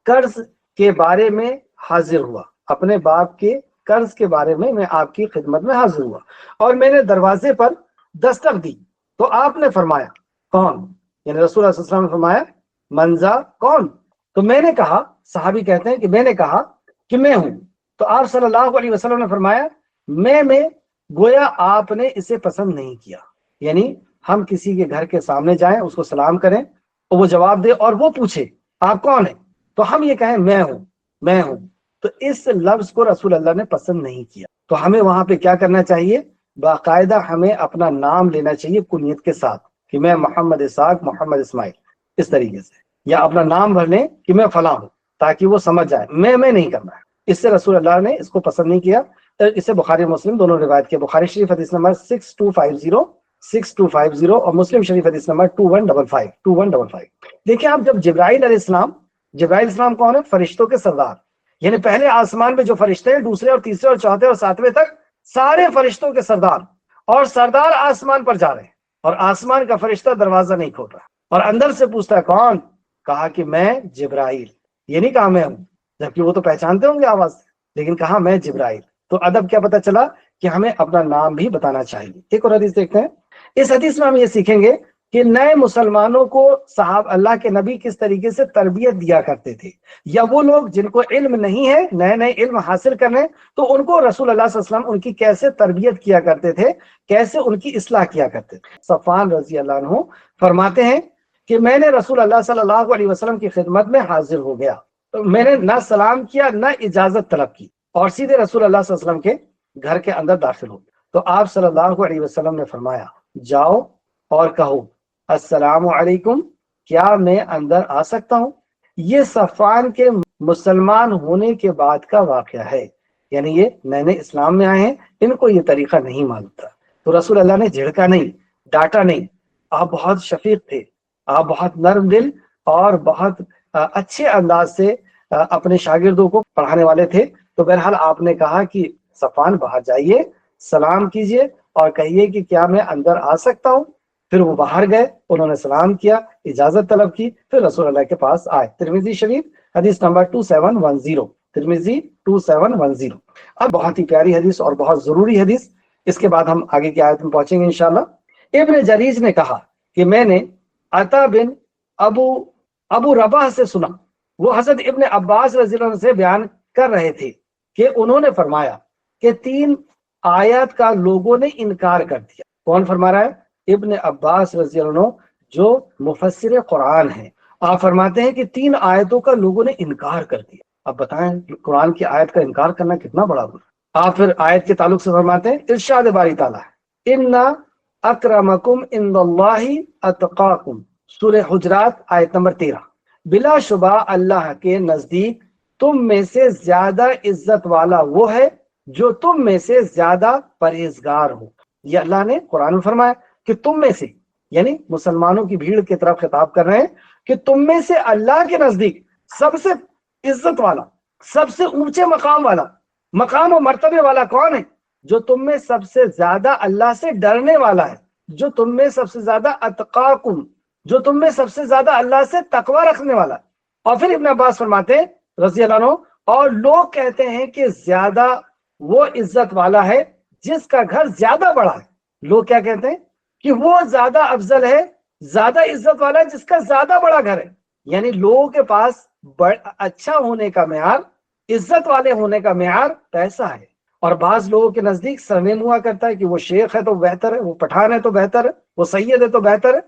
قرض کے بارے میں حاضر ہوا، اپنے باپ کے قرض کے بارے میں آپ کی خدمت میں حاضر ہوا، اور میں نے دروازے پر دستک دی تو آپ نے فرمایا کون؟ یعنی رسول اللہ صلی اللہ علیہ وسلم نے فرمایا منزا کون؟ تو میں نے کہا، صحابی کہتے ہیں کہ میں نے کہا کہ میں ہوں۔ تو آپ صلی اللہ علیہ وسلم نے فرمایا میں گویا آپ نے اسے پسند نہیں کیا۔ یعنی ہم کسی کے گھر کے سامنے جائیں، اس کو سلام کریں اور وہ جواب دے اور وہ پوچھے آپ کون ہیں، تو ہم یہ کہیں میں ہوں، تو اس لفظ کو رسول اللہ نے پسند نہیں کیا۔ تو ہمیں وہاں پہ کیا کرنا چاہیے؟ باقاعدہ ہمیں اپنا نام لینا چاہیے کنیت کے ساتھ کہ میں محمد اسحاق، محمد اسماعیل، اس طریقے سے، یا اپنا نام بھر لیں کہ میں فلاں ہوں، تاکہ وہ سمجھ جائے میں نہیں کرنا ہے۔ اس سے رسول اللہ نے اس کو پسند نہیں کیا۔ اسے بخاری مسلم دونوں روایت کیا، بخاری شریف حدیث نمبر 6250 اور مسلم شریف حدیث نمبر 2155۔ دیکھیں آپ، جب جبرائیل علیہ السلام کون ہے؟ فرشتوں کے سردار، یعنی پہلے آسمان میں جو فرشتے ہیں، دوسرے اور تیسرے اور چوتھے اور ساتویں تک سارے فرشتوں کے سردار، اور سردار آسمان پر جا رہے ہیں اور آسمان کا فرشتہ دروازہ نہیں کھول رہا، اور اندر سے پوچھتا ہے کون؟ کہا کہ میں جبرائیل۔ یہ نہیں کہا میں ہوں، جبکہ وہ تو پہچانتے ہوں گے آواز سے، لیکن کہا میں جبرائیل۔ تو ادب کیا پتہ چلا کہ ہمیں اپنا نام بھی بتانا چاہیے۔ ایک اور حدیث دیکھتے ہیں۔ اس حدیث میں ہم یہ سیکھیں گے کہ نئے مسلمانوں کو صحابہ اللہ کے نبی کس طریقے سے تربیت دیا کرتے تھے، یا وہ لوگ جن کو علم نہیں ہے، نئے علم حاصل کرنے، تو ان کو رسول اللہ صلی اللہ علیہ وسلم ان کی کیسے تربیت کیا کرتے تھے، کیسے ان کی اصلاح کیا کرتے تھے۔ صفوان رضی اللہ عنہ فرماتے ہیں کہ میں نے رسول اللہ صلی اللہ علیہ وسلم کی خدمت میں حاضر ہو گیا، تو میں نے نہ سلام کیا نہ اجازت طلب کی، اور سیدھے رسول اللہ صلی اللہ علیہ وسلم کے گھر کے اندر داخل ہو گیا۔ تو آپ صلی اللہ علیہ وسلم نے فرمایا جاؤ اور کہو السلام علیکم، کیا میں اندر آ سکتا ہوں؟ یہ صفوان کے مسلمان ہونے کے بعد کا واقعہ ہے، یعنی یہ نئے نئے اسلام میں آئے ہیں، ان کو یہ طریقہ نہیں معلوم تھا۔ تو رسول اللہ نے جھڑکا نہیں، ڈانٹا نہیں، آپ بہت شفیق تھے، آپ بہت نرم دل اور بہت اچھے انداز سے اپنے شاگردوں کو پڑھانے والے تھے۔ تو بہرحال آپ نے کہا کہ صفوان باہر جائیے، سلام کیجئے اور کہیے کہ کیا میں اندر آ سکتا ہوں؟ پھر وہ باہر گئے، انہوں نے سلام کیا، اجازت طلب کی، پھر رسول اللہ کے پاس آئے۔ ترمذی شریف حدیث نمبر 2710، ترمذی 2710۔ اب بہت ہی پیاری حدیث اور بہت ضروری حدیث، اس کے بعد ہم آگے کی آیت میں پہنچیں گے انشاءاللہ۔ ابن جریج نے کہا کہ میں نے عطا بن ابو رباح سے سنا، وہ حضرت ابن عباس رضی اللہ عنہ سے بیان کر رہے تھے کہ انہوں نے فرمایا کہ 3 آیات کا لوگوں نے انکار کر دیا۔ کون فرما رہا ہے؟ ابن عباس رضی اللہ عنہ جو مفسر قرآن ہیں۔ آپ فرماتے ہیں کہ 3 آیتوں کا لوگوں نے انکار کر دیا۔ اب بتائیں قرآن کی آیت کا انکار کرنا کتنا بڑا گناہ۔ آپ پھر آیت کے تعلق سے فرماتے ہیں، ارشاد باری تعالیٰ ہے اِنَّ اکرمکم عند اللہ اتقاکم، سورہ حجرات آیت نمبر 13۔ بلا شبہ اللہ کے نزدیک تم میں سے زیادہ عزت والا وہ ہے جو تم میں سے زیادہ پرہیزگار ہو۔ یہ اللہ نے قرآن میں فرمایا کہ تم میں سے، یعنی مسلمانوں کی بھیڑ کی طرف خطاب کر رہے ہیں کہ تم میں سے اللہ کے نزدیک سب سے عزت والا، سب سے اونچے مقام و مرتبے والا کون ہے؟ جو تم میں سب سے زیادہ اللہ سے ڈرنے والا ہے، جو تم میں سب سے زیادہ اتقاکم، جو تم میں سب سے زیادہ اللہ سے تقوی رکھنے والا ہے۔ اور پھر ابن عباس فرماتے ہیں رضی اللہ عنہ، اور لوگ کہتے ہیں کہ زیادہ وہ عزت والا ہے جس کا گھر زیادہ بڑا ہے۔ لوگ کیا کہتے ہیں؟ کہ وہ زیادہ افضل ہے، زیادہ عزت والا ہے، جس کا زیادہ بڑا گھر ہے. یعنی لوگوں کے پاس اچھا ہونے کا معیار، عزت والے ہونے کا معیار پیسہ ہے. اور بعض لوگوں کے نزدیک سرنیم ہوا کرتا ہے کہ وہ شیخ ہے تو بہتر ہے، وہ پٹھان ہے تو بہتر ہے، وہ سید ہے تو بہتر ہے،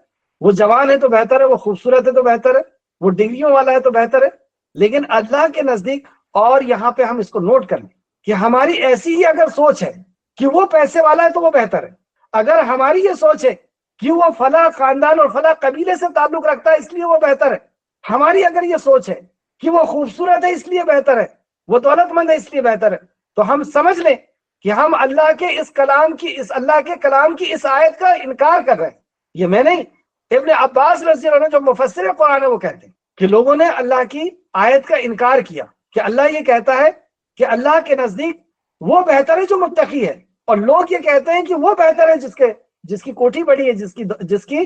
وہ جوان ہے تو بہتر ہے، وہ خوبصورت ہے تو بہتر ہے، وہ ڈگریوں والا ہے تو بہتر ہے. لیکن اللہ کے نزدیک، اور یہاں پہ ہم اس کو نوٹ کر لیں کہ ہماری ایسی ہی اگر سوچ ہے کہ وہ پیسے والا ہے تو وہ بہتر ہے، اگر ہماری یہ سوچ ہے کہ وہ فلاں خاندان اور فلاں قبیلے سے تعلق رکھتا ہے اس لیے وہ بہتر ہے، ہماری اگر یہ سوچ ہے کہ وہ خوبصورت ہے اس لیے بہتر ہے، وہ دولت مند ہے اس لیے بہتر ہے، تو ہم سمجھ لیں کہ ہم اللہ کے اس کلام کی، اس اللہ کے کلام کی اس آیت کا انکار کر رہے ہیں. یہ میں نہیں، ابن عباس رضی اللہ عنہ جو مفسر قرآن ہے وہ کہتے ہیں کہ لوگوں نے اللہ کی آیت کا انکار کیا کہ اللہ یہ کہتا ہے کہ اللہ کے نزدیک وہ بہتر ہے جو متقی ہے، اور لوگ یہ کہتے ہیں کہ وہ بہتر ہے جس کی کوٹھی بڑی ہے، جس کی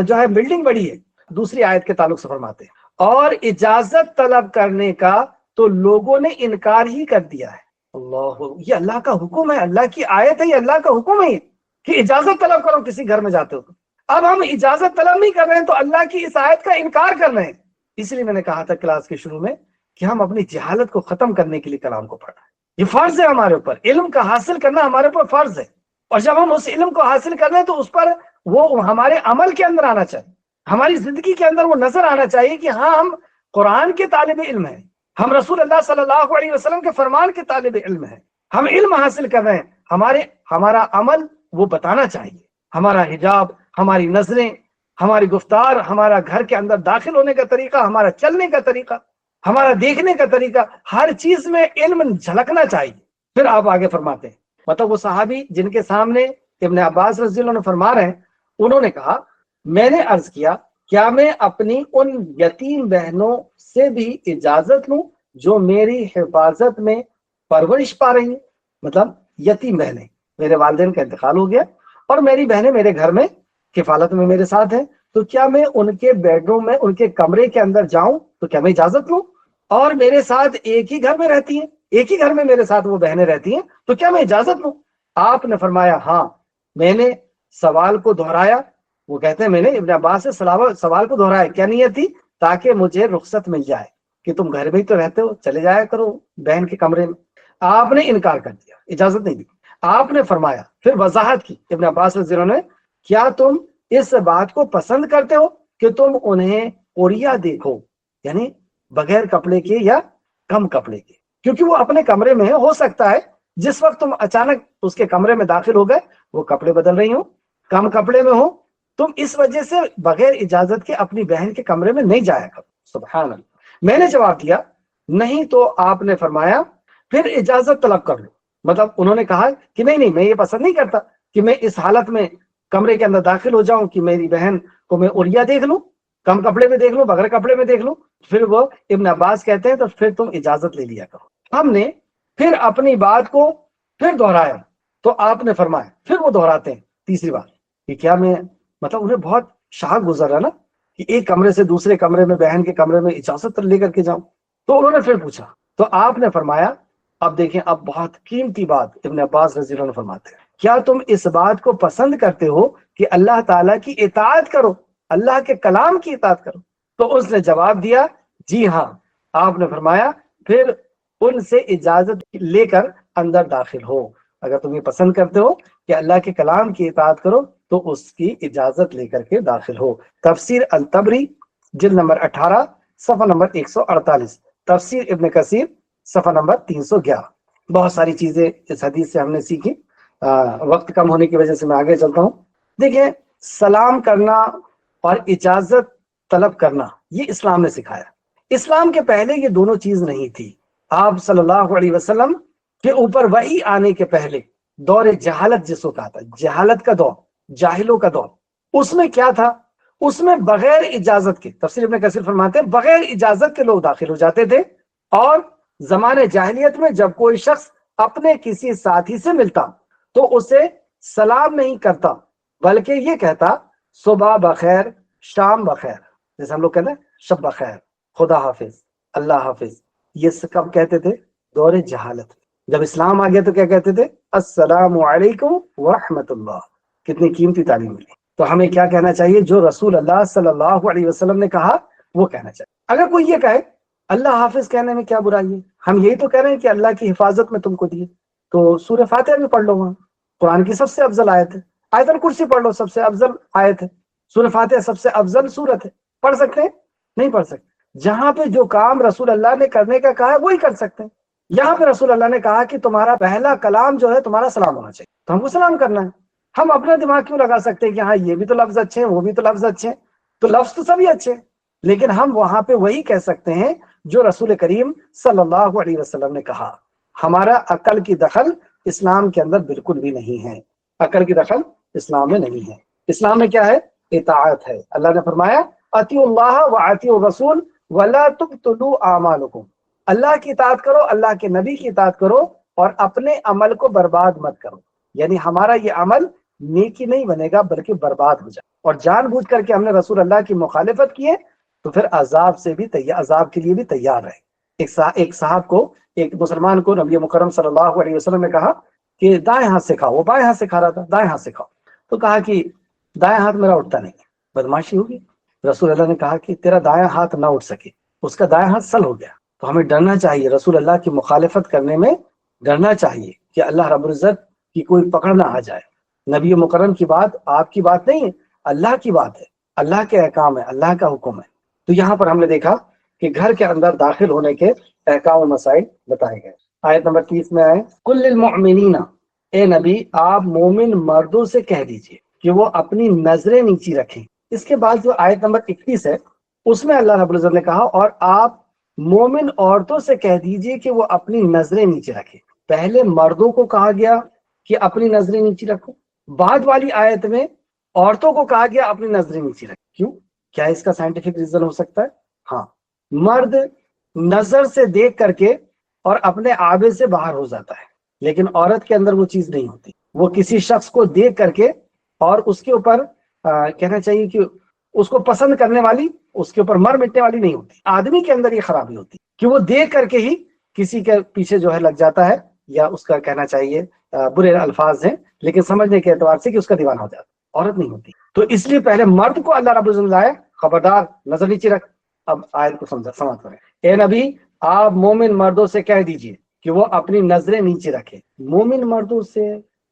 جو ہے بلڈنگ بڑی ہے. دوسری آیت کے تعلق سے فرماتے ہیں اور اجازت طلب کرنے کا تو لوگوں نے انکار ہی کر دیا ہے. اللہ، یہ اللہ کا حکم ہے، اللہ کی آیت ہے، یہ اللہ کا حکم ہے کہ اجازت طلب کرو کسی گھر میں جاتے ہو تو. اب ہم اجازت طلب نہیں کر رہے ہیں تو اللہ کی اس آیت کا انکار کر رہے ہیں. اس لیے میں نے کہا تھا کلاس کے شروع میں کہ ہم اپنی جہالت کو ختم کرنے کے لیے کلام کو پڑھ رہے ہیں. یہ فرض ہے ہمارے اوپر، علم کا حاصل کرنا ہمارے اوپر فرض ہے. اور جب ہم اس علم کو حاصل کر رہے ہیں تو اس پر وہ ہمارے عمل کے اندر آنا چاہیے، ہماری زندگی کے اندر وہ نظر آنا چاہیے کہ ہاں ہم قرآن کے طالب علم ہیں، ہم رسول اللہ صلی اللہ علیہ وسلم کے فرمان کے طالب علم ہیں، ہم علم حاصل کر رہے ہیں. ہمارا عمل وہ بتانا چاہیے، ہمارا حجاب، ہماری نظریں، ہماری گفتار، ہمارا گھر کے اندر داخل ہونے کا طریقہ، ہمارا چلنے کا طریقہ، ہمارا دیکھنے کا طریقہ، ہر چیز میں علم جھلکنا چاہیے. پھر آپ آگے فرماتے ہیں، مطلب وہ صحابی جن کے سامنے ابن عباس رضی اللہ عنہ فرما رہے ہیں، انہوں نے کہا میں نے عرض کیا کیا میں اپنی ان یتیم بہنوں سے بھی اجازت لوں جو میری حفاظت میں پرورش پا رہی ہیں. مطلب یتیم بہنیں، میرے والدین کا انتقال ہو گیا اور میری بہنیں میرے گھر میں کفالت میں میرے ساتھ ہیں، تو کیا میں ان کے بیڈ روم میں، ان کے کمرے کے اندر جاؤں تو کیا میں اجازت لوں؟ اور میرے ساتھ ایک ہی گھر میں رہتی ہیں، ایک ہی گھر میں میرے ساتھ وہ بہنیں رہتی ہیں، تو کیا میں اجازت لوں؟ آپ نے فرمایا ہاں. میں نے سوال کو دہرایا، وہ کہتے ہیں میں نے ابن عباس سے سوال کو دہرایا، کیا نیت تھی؟ تاکہ مجھے رخصت مل جائے کہ تم گھر میں ہی تو رہتے ہو، چلے جایا کرو بہن کے کمرے میں. آپ نے انکار کر دیا، اجازت نہیں دی. آپ نے فرمایا، پھر وضاحت کی ابن عباس رضی اللہ عنہ نے، کیا تم اس بات کو پسند کرتے ہو کہ تم انہیں اوریا دیکھو، یعنی بغیر کپڑے کے یا کم کپڑے کے، کیونکہ وہ اپنے کمرے میں ہے، ہو سکتا ہے جس وقت تم اچانک اس کے کمرے میں داخل ہو گئے وہ کپڑے بدل رہی ہوں، کم کپڑے میں ہو، تم اس وجہ سے بغیر اجازت کے اپنی بہن کے کمرے میں نہیں جایا کرو. سبحان اللہ. میں نے جواب دیا نہیں، تو آپ نے فرمایا پھر اجازت طلب کر لو. مطلب انہوں نے کہا کہ نہیں میں یہ پسند نہیں کرتا کہ میں اس حالت میں کمرے کے اندر داخل ہو جاؤں کہ میری بہن کو میں اوریا دیکھ لوں، کم کپڑے میں دیکھ لوں، بغیر کپڑے میں دیکھ لوں. پھر وہ ابن عباس کہتے ہیں تو پھر تم اجازت لے لیا کرو. ہم نے پھر اپنی بات کو پھر دہرایا تو آپ نے فرمایا، پھر وہ دہراتے ہیں تیسری بار کہ کیا میں، مطلب انہیں بہت شاک گزر رہا نا کہ ایک کمرے سے دوسرے کمرے میں، بہن کے کمرے میں اجازت لے کر کے جاؤں. تو انہوں نے پھر پوچھا تو آپ نے فرمایا، اب دیکھیں اب بہت قیمتی بات ابن عباس رضی اللہ عنہ فرماتے ہیں، کیا تم اس بات کو پسند کرتے ہو کہ اللہ تعالیٰ کی اطاعت کرو، اللہ کے کلام کی اطاعت کرو؟ تو اس نے جواب دیا جی ہاں. آپ نے فرمایا پھر ان سے اجازت لے کر اندر داخل ہو، اگر تم یہ پسند کرتے ہو کہ اللہ کے کلام کی اطاعت کرو تو اس کی اجازت لے کر کے داخل ہو. تفسیر الطبری جلد نمبر 18 صفحہ نمبر 148، تفسیر ابن کثیر صفحہ نمبر 311. بہت ساری چیزیں اس حدیث سے ہم نے سیکھی، وقت کم ہونے کی وجہ سے میں آگے چلتا ہوں. دیکھیں، سلام کرنا اور اجازت طلب کرنا یہ اسلام نے سکھایا. اسلام کے پہلے یہ دونوں چیز نہیں تھی. آپ صلی اللہ علیہ وسلم کے اوپر وحی آنے کے پہلے دور جہالت جس کو کہا تھا، جہالت کا دور، جاہلوں کا دور، اس میں کیا تھا؟ اس میں بغیر اجازت کے، تفسیر ابن کثیر فرماتے ہیں بغیر اجازت کے لوگ داخل ہو جاتے تھے. اور زمانے جاہلیت میں جب کوئی شخص اپنے کسی ساتھی سے ملتا تو اسے سلام نہیں کرتا بلکہ یہ کہتا صبح بخیر، شام بخیر، جیسے ہم لوگ کہتے ہیں شب بخیر، خدا حافظ، اللہ حافظ. یہ کب کہتے تھے؟ دور جہالت. جب اسلام آ گیا تو کیا کہتے تھے؟ السلام علیکم ورحمت اللہ. کتنی قیمتی تعلیم ملی. تو ہمیں کیا کہنا چاہیے؟ جو رسول اللہ صلی اللہ علیہ وسلم نے کہا وہ کہنا چاہیے۔ اگر کوئی یہ کہے اللہ حافظ کہنے میں کیا برائی ہے، ہم یہی تو کہہ رہے ہیں کہ اللہ کی حفاظت میں تم کو دیے، تو سورہ فاتحہ بھی پڑھ لو، وہاں قرآن کی سب سے افضل آیت ہے، آیت الکرسی پڑھ لو، سب سے افضل آیت ہے، سورہ فاتحہ سب سے افضل سورت ہے، پڑھ سکتے ہیں؟ نہیں پڑھ سکتے۔ جہاں پہ جو کام رسول اللہ نے کرنے کا کہا ہے وہی کر سکتے ہیں۔ یہاں پہ رسول اللہ نے کہا کہ تمہارا پہلا کلام جو ہے تمہارا سلام ہونا چاہیے، تو ہم کو سلام کرنا ہے۔ ہم اپنا دماغ کیوں لگا سکتے ہیں کہ ہاں یہ بھی تو لفظ اچھے ہیں، وہ بھی تو لفظ اچھے ہیں، تو لفظ تو سبھی اچھے ہیں، لیکن ہم وہاں پہ وہی کہہ سکتے ہیں جو رسول کریم صلی اللہ علیہ وسلم نے کہا۔ ہمارا عقل کی دخل اسلام کے اندر بالکل بھی نہیں ہے، عقل کی دخل اسلام میں نہیں ہے۔ اسلام میں کیا ہے؟ اطاعت ہے۔ اللہ نے فرمایا اطیعوا اللہ واطیعوا الرسول ولا تبطلوا اعمالکم، اللہ کی اطاعت کرو، اللہ کے نبی کی اطاعت کرو، اور اپنے عمل کو برباد مت کرو۔ یعنی ہمارا یہ عمل نیکی نہیں بنے گا بلکہ برباد ہو جائے، اور جان بوجھ کر کے ہم نے رسول اللہ کی مخالفت کی ہے تو پھر عذاب سے بھی تیار، عذاب کے لیے بھی تیار رہے۔ ایک صاحب کو، ایک مسلمان کو نبی مکرم صلی اللہ علیہ وسلم نے کہا کہ دائیں ہاتھ سے کھاؤ، وہ بائیں ہاتھ سے کھا رہا تھا، دائیں ہاتھ سے کھاؤ، تو کہا کہ دائیں ہاتھ میرا اٹھتا نہیں ہے، بدماشی ہوگی۔ رسول اللہ نے کہا کہ تیرا دائیں ہاتھ نہ اٹھ سکے، اس کا دائیں ہاتھ سل ہو گیا۔ تو ہمیں ڈرنا چاہیے، رسول اللہ کی مخالفت کرنے میں ڈرنا چاہیے کہ اللہ رب العزت کی کوئی پکڑ نہ آ جائے۔ نبی مکرم کی بات آپ کی بات نہیں ہے، اللہ کی بات ہے، اللہ کے احکام ہے، اللہ کا حکم ہے۔ تو یہاں پر ہم نے دیکھا کہ گھر کے اندر داخل ہونے کے احکام و مسائل بتائے گئے۔ آیت نمبر 30 میں آئے کل للمؤمنین، اے نبی آپ مومن مردوں سے کہہ دیجئے کہ وہ اپنی نظریں نیچی رکھیں۔ اس کے بعد جو آیت نمبر 31 ہے اس میں اللہ رب العزت نے کہا اور آپ مومن عورتوں سے کہہ دیجئے کہ وہ اپنی نظریں نیچے رکھیں۔ پہلے مردوں کو کہا گیا کہ اپنی نظریں نیچی رکھو، بعد والی آیت میں عورتوں کو کہا گیا اپنی نظریں نیچی رکھیں۔ کیوں؟ کیا اس کا سائنٹیفک ریزن ہو سکتا ہے؟ ہاں، مرد نظر سے دیکھ کر کے اور اپنے آبے سے باہر ہو جاتا ہے، لیکن عورت کے اندر وہ چیز نہیں ہوتی۔ وہ کسی شخص کو دیکھ کر کے اور اس کے اوپر کہنا چاہیے کہ اس کو پسند کرنے والی، اس کے اوپر مر مٹنے والی نہیں ہوتی۔ آدمی کے اندر یہ خرابی ہوتی کہ وہ دیکھ کر کے ہی کسی کے پیچھے جو ہے لگ جاتا ہے، یا اس کا کہنا چاہیے برے الفاظ ہیں لیکن سمجھنے کے اعتبار سے کہ اس کا دیوانہ ہو جاتا ہے، عورت نہیں ہوتی۔ تو اس لیے پہلے مرد کو اللہ رب العزت لائے، خبردار نظر نیچے رکھ۔ اب آیت کو سماعت کریں، اے نبی آپ مومن مردوں سے کہہ دیجئے کہ وہ اپنی نظریں نیچے رکھیں۔ مومن مردوں سے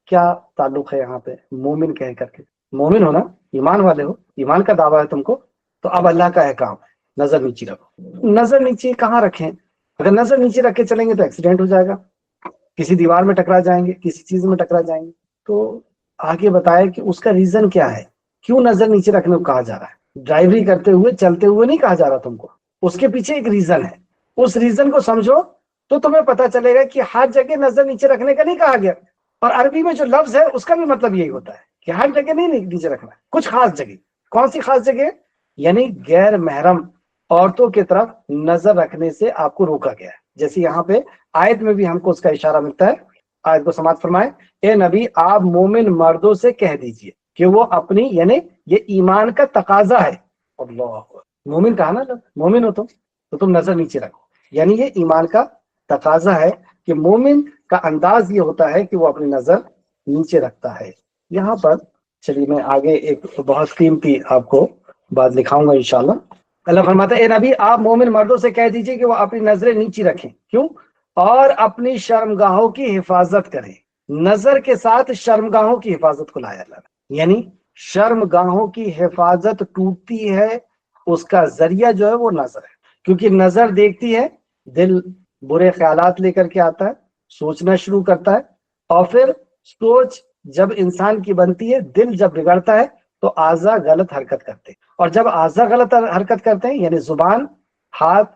کیا تعلق ہے یہاں پہ؟ مومن کہہ کر کے، مومن ہونا، ایمان والے ہو، ایمان کا دعویٰ ہے تم کو، تو اب اللہ کا احکام ہے نظر نیچے رکھو۔ نظر نیچے کہاں رکھیں؟ اگر نظر نیچے رکھ کے چلیں گے تو ایکسیڈنٹ ہو جائے گا، کسی دیوار میں ٹکرا جائیں گے، کسی چیز میں ٹکرا جائیں گے۔ تو آگے بتایا کہ اس کا ریزن کیا ہے، کیوں نظر نیچے رکھنے کو کہا جا رہا ہے؟ ڈرائیوری کرتے ہوئے، چلتے ہوئے نہیں کہا جا رہا تم کو، اس کے پیچھے ایک ریزن ہے۔ اس ریزن کو سمجھو تو تمہیں پتا چلے گا کہ ہر جگہ نظر نیچے رکھنے کا نہیں کہا گیا، اور عربی میں جو لفظ ہے اس کا بھی مطلب یہی ہوتا ہے کہ ہر جگہ نہیں نیچے رکھنا، کچھ خاص جگہ۔ کون سی خاص جگہ؟ یعنی غیر محرم عورتوں کی طرف نظر رکھنے سے آپ کو روکا گیا ہے۔ جیسے یہاں پہ آیت میں بھی ہم کو اس کا اشارہ ملتا ہے، آیت کو سماعت فرمائیں، اے نبی آپ مومن مردوں سے کہہ دیجئے کہ وہ اپنی، یعنی یہ ایمان کا تقاضا ہے۔ اللہ، مومن کہا نا، مومن ہو تو تم نظر نیچے رکھو، یعنی یہ ایمان کا تقاضا ہے کہ مومن کا انداز یہ ہوتا ہے کہ وہ اپنی نظر نیچے رکھتا ہے۔ یہاں پر چلیے میں آگے ایک بہت قیمتی آپ کو بات لکھاؤں گا انشاءاللہ۔ اللہ فرماتا ہے اے نبی آپ مومن مردوں سے کہہ دیجئے کہ وہ اپنی نظریں نیچی رکھیں، کیوں؟ اور اپنی شرمگاہوں کی حفاظت کریں۔ نظر کے ساتھ شرمگاہوں کی حفاظت کو لایا اللہ نے، یعنی شرمگاہوں کی حفاظت ٹوٹتی ہے، اس کا ذریعہ جو ہے وہ نظر ہے، کیونکہ نظر دیکھتی ہے، دل برے خیالات لے کر کے آتا ہے، سوچنا شروع کرتا ہے، اور پھر سوچ جب انسان کی بنتی ہے، دل جب بگڑتا ہے تو اعضاء غلط حرکت کرتے ہیں، اور جب اعضاء غلط حرکت کرتے ہیں یعنی زبان، ہاتھ،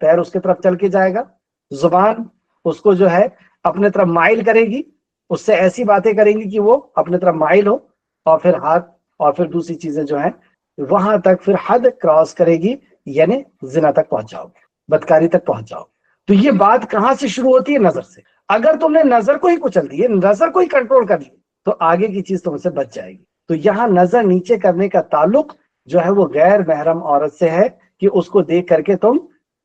پیر اس کی طرف چل کے جائے گا، زبان اس کو جو ہے اپنے طرف مائل کرے گی، اس سے ایسی باتیں کریں گی کہ وہ اپنے طرف مائل ہو، اور پھر ہاتھ اور پھر دوسری چیزیں جو ہیں وہاں تک پھر حد کراس کرے گی، یعنی زنا تک پہنچ جاؤ گے، بدکاری تک پہنچ جاؤ گے۔ تو یہ بات کہاں سے شروع ہوتی ہے؟ نظر سے۔ اگر تم نے نظر کو ہی کچل دی، نظر کو ہی کنٹرول کر لی، تو آگے کی چیز تم سے بچ جائے گی۔ تو یہاں نظر نیچے کرنے کا تعلق جو ہے وہ غیر محرم عورت سے ہے، کہ اس کو دیکھ کر کے تم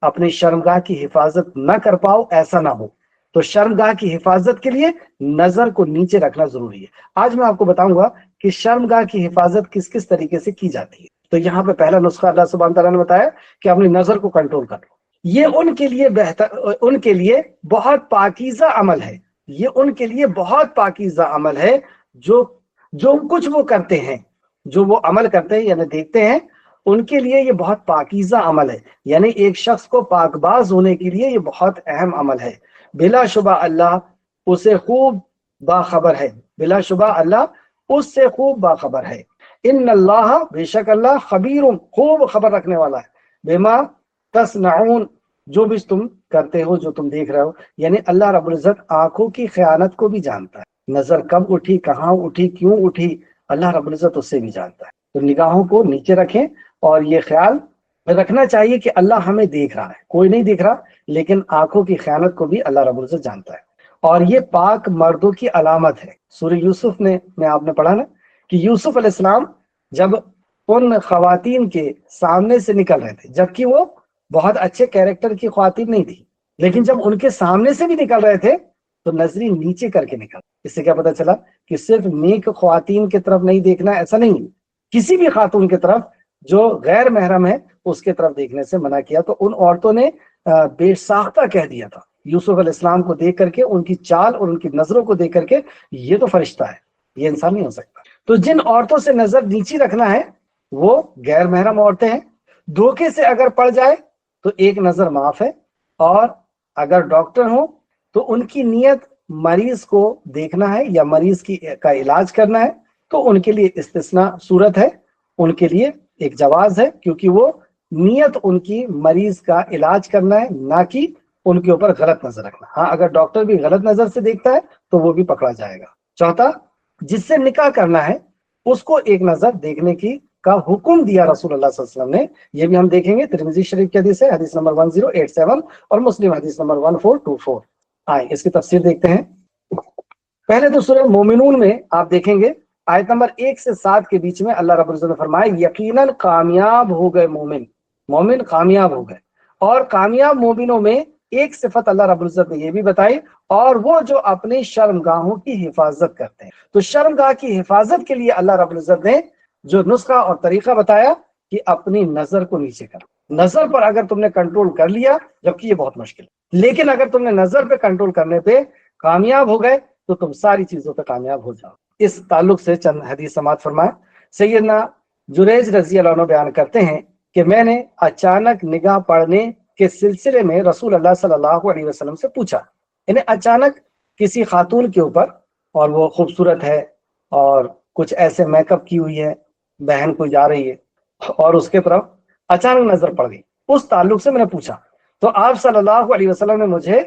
اپنی شرمگاہ کی حفاظت نہ کر پاؤ، ایسا نہ ہو۔ تو شرمگاہ کی حفاظت کے لیے نظر کو نیچے رکھنا ضروری ہے۔ آج میں آپ کو بتاؤں گا کہ شرمگاہ کی حفاظت کس کس طریقے سے کی جاتی ہے. تو یہاں پہ پہلا نسخہ اللہ سبحانہ تعالیٰ نے بتایا کہ اپنی نظر کو کنٹرول کر لو. یہ ان کے لیے بہتر، ان کے لیے بہت پاکیزہ عمل ہے. یہ ان کے لیے بہت پاکیزہ عمل ہے جو کچھ وہ کرتے ہیں، جو وہ عمل کرتے ہیں یعنی دیکھتے ہیں، ان کے لیے یہ بہت پاکیزہ عمل ہے. یعنی ایک شخص کو پاک باز ہونے کے لیے یہ بہت اہم عمل ہے. بلا شبہ اللہ اسے خوب باخبر ہے، بلا شبہ اللہ اس سے خوب باخبر ہے. ان اللہ، بے شک اللہ، خبیر، خوب خبر رکھنے والا ہے، بما تصنعون، جو بھی تم کرتے ہو، جو تم دیکھ رہے ہو. یعنی اللہ رب العزت آنکھوں کی خیانت کو بھی جانتا ہے. نظر کب اٹھی، کہاں اٹھی، کیوں اٹھی، اللہ رب العزت اس سے بھی جانتا ہے. تو نگاہوں کو نیچے رکھیں اور یہ خیال رکھنا چاہیے کہ اللہ ہمیں دیکھ رہا ہے. کوئی نہیں دیکھ رہا، لیکن آنکھوں کی خیانت کو بھی اللہ رب العزت جانتا ہے. اور یہ پاک مردوں کی علامت ہے. سورہ یوسف میں آپ نے پڑھا نا کہ یوسف علیہ السلام جب ان خواتین کے سامنے سے نکل رہے تھے، جبکہ وہ بہت اچھے کیریکٹر کی خواتین نہیں تھی، لیکن جب ان کے سامنے سے بھی نکل رہے تھے تو نظری نیچے کر کے نکل. اس سے کیا پتا چلا کہ صرف نیک خواتین کی طرف نہیں دیکھنا، ایسا نہیں، کسی بھی خاتون کی طرف جو غیر محرم ہے اس کے طرف دیکھنے سے منع کیا. تو ان عورتوں نے بے ساختہ کہہ دیا تھا یوسف علیہ السلام کو دیکھ کر کے، ان کی چال اور ان کی نظروں کو دیکھ کر کے، یہ تو فرشتہ ہے، یہ انسان نہیں ہو سکتا. تو جن عورتوں سے نظر نیچی رکھنا ہے وہ غیر محرم عورتیں ہیں. دھوکے سے اگر پڑ جائے تو ایک نظر معاف ہے. اور اگر ڈاکٹر ہوں تو ان کی نیت مریض کو دیکھنا ہے یا مریض کا علاج کرنا ہے، تو ان کے لیے استثناء صورت ہے، ان کے لیے ایک جواز ہے، کیونکہ وہ نیت ان کی مریض کا علاج کرنا ہے، نہ کہ ان کے اوپر غلط نظر رکھنا. ہاں اگر ڈاکٹر بھی غلط نظر سے دیکھتا ہے تو وہ بھی پکڑا جائے گا. چوتھا، جس سے نکاح کرنا ہے اس کو ایک نظر دیکھنے کا حکم دیا رسول اللہ صلی اللہ علیہ وسلم نے. یہ بھی ہم دیکھیں گے، ترمذی شریف کی حدیث ہے، حدیث نمبر 1087، اور مسلم حدیث نمبر 1424. آئیں اس کی تفسیر دیکھتے ہیں. پہلے تو سورہ مومنون میں آپ دیکھیں گے آیت نمبر 1 سے 7 کے بیچ میں اللہ رب العزت نے فرمایا یقیناً کامیاب ہو گئے مومن کامیاب ہو گئے. اور کامیاب مومنوں میں ایک صفت اللہ رب العزت نے یہ بھی بتائی، اور وہ جو اپنی شرمگاہوں کی حفاظت کرتے ہیں. تو شرمگاہ کی حفاظت کے لیے اللہ رب العزت نے جو نسخہ اور طریقہ بتایا کہ اپنی نظر کو نیچے کرو. نظر پر اگر تم نے کنٹرول کر لیا، جبکہ یہ بہت مشکل ہے، لیکن اگر تم نے نظر پہ کنٹرول کرنے پہ کامیاب ہو گئے تو تم ساری چیزوں پہ کامیاب ہو جاؤ. اس تعلق سے چند حدیث سماعت فرمائے. سیدنا جریج رضی اللہ عنہ بیان کرتے ہیں کہ میں نے اچانک نگاہ پڑنے کے سلسلے میں رسول اللہ صلی اللہ علیہ وسلم سے پوچھا. یعنی اچانک کسی خاتون کے اوپر، اور وہ خوبصورت ہے اور کچھ ایسے میک اپ کی ہوئی ہے، بہن کو جا رہی ہے، اور اس کے طرف اچانک نظر پڑ گئی. اس تعلق سے میں نے پوچھا تو آپ صلی اللہ علیہ وسلم نے مجھے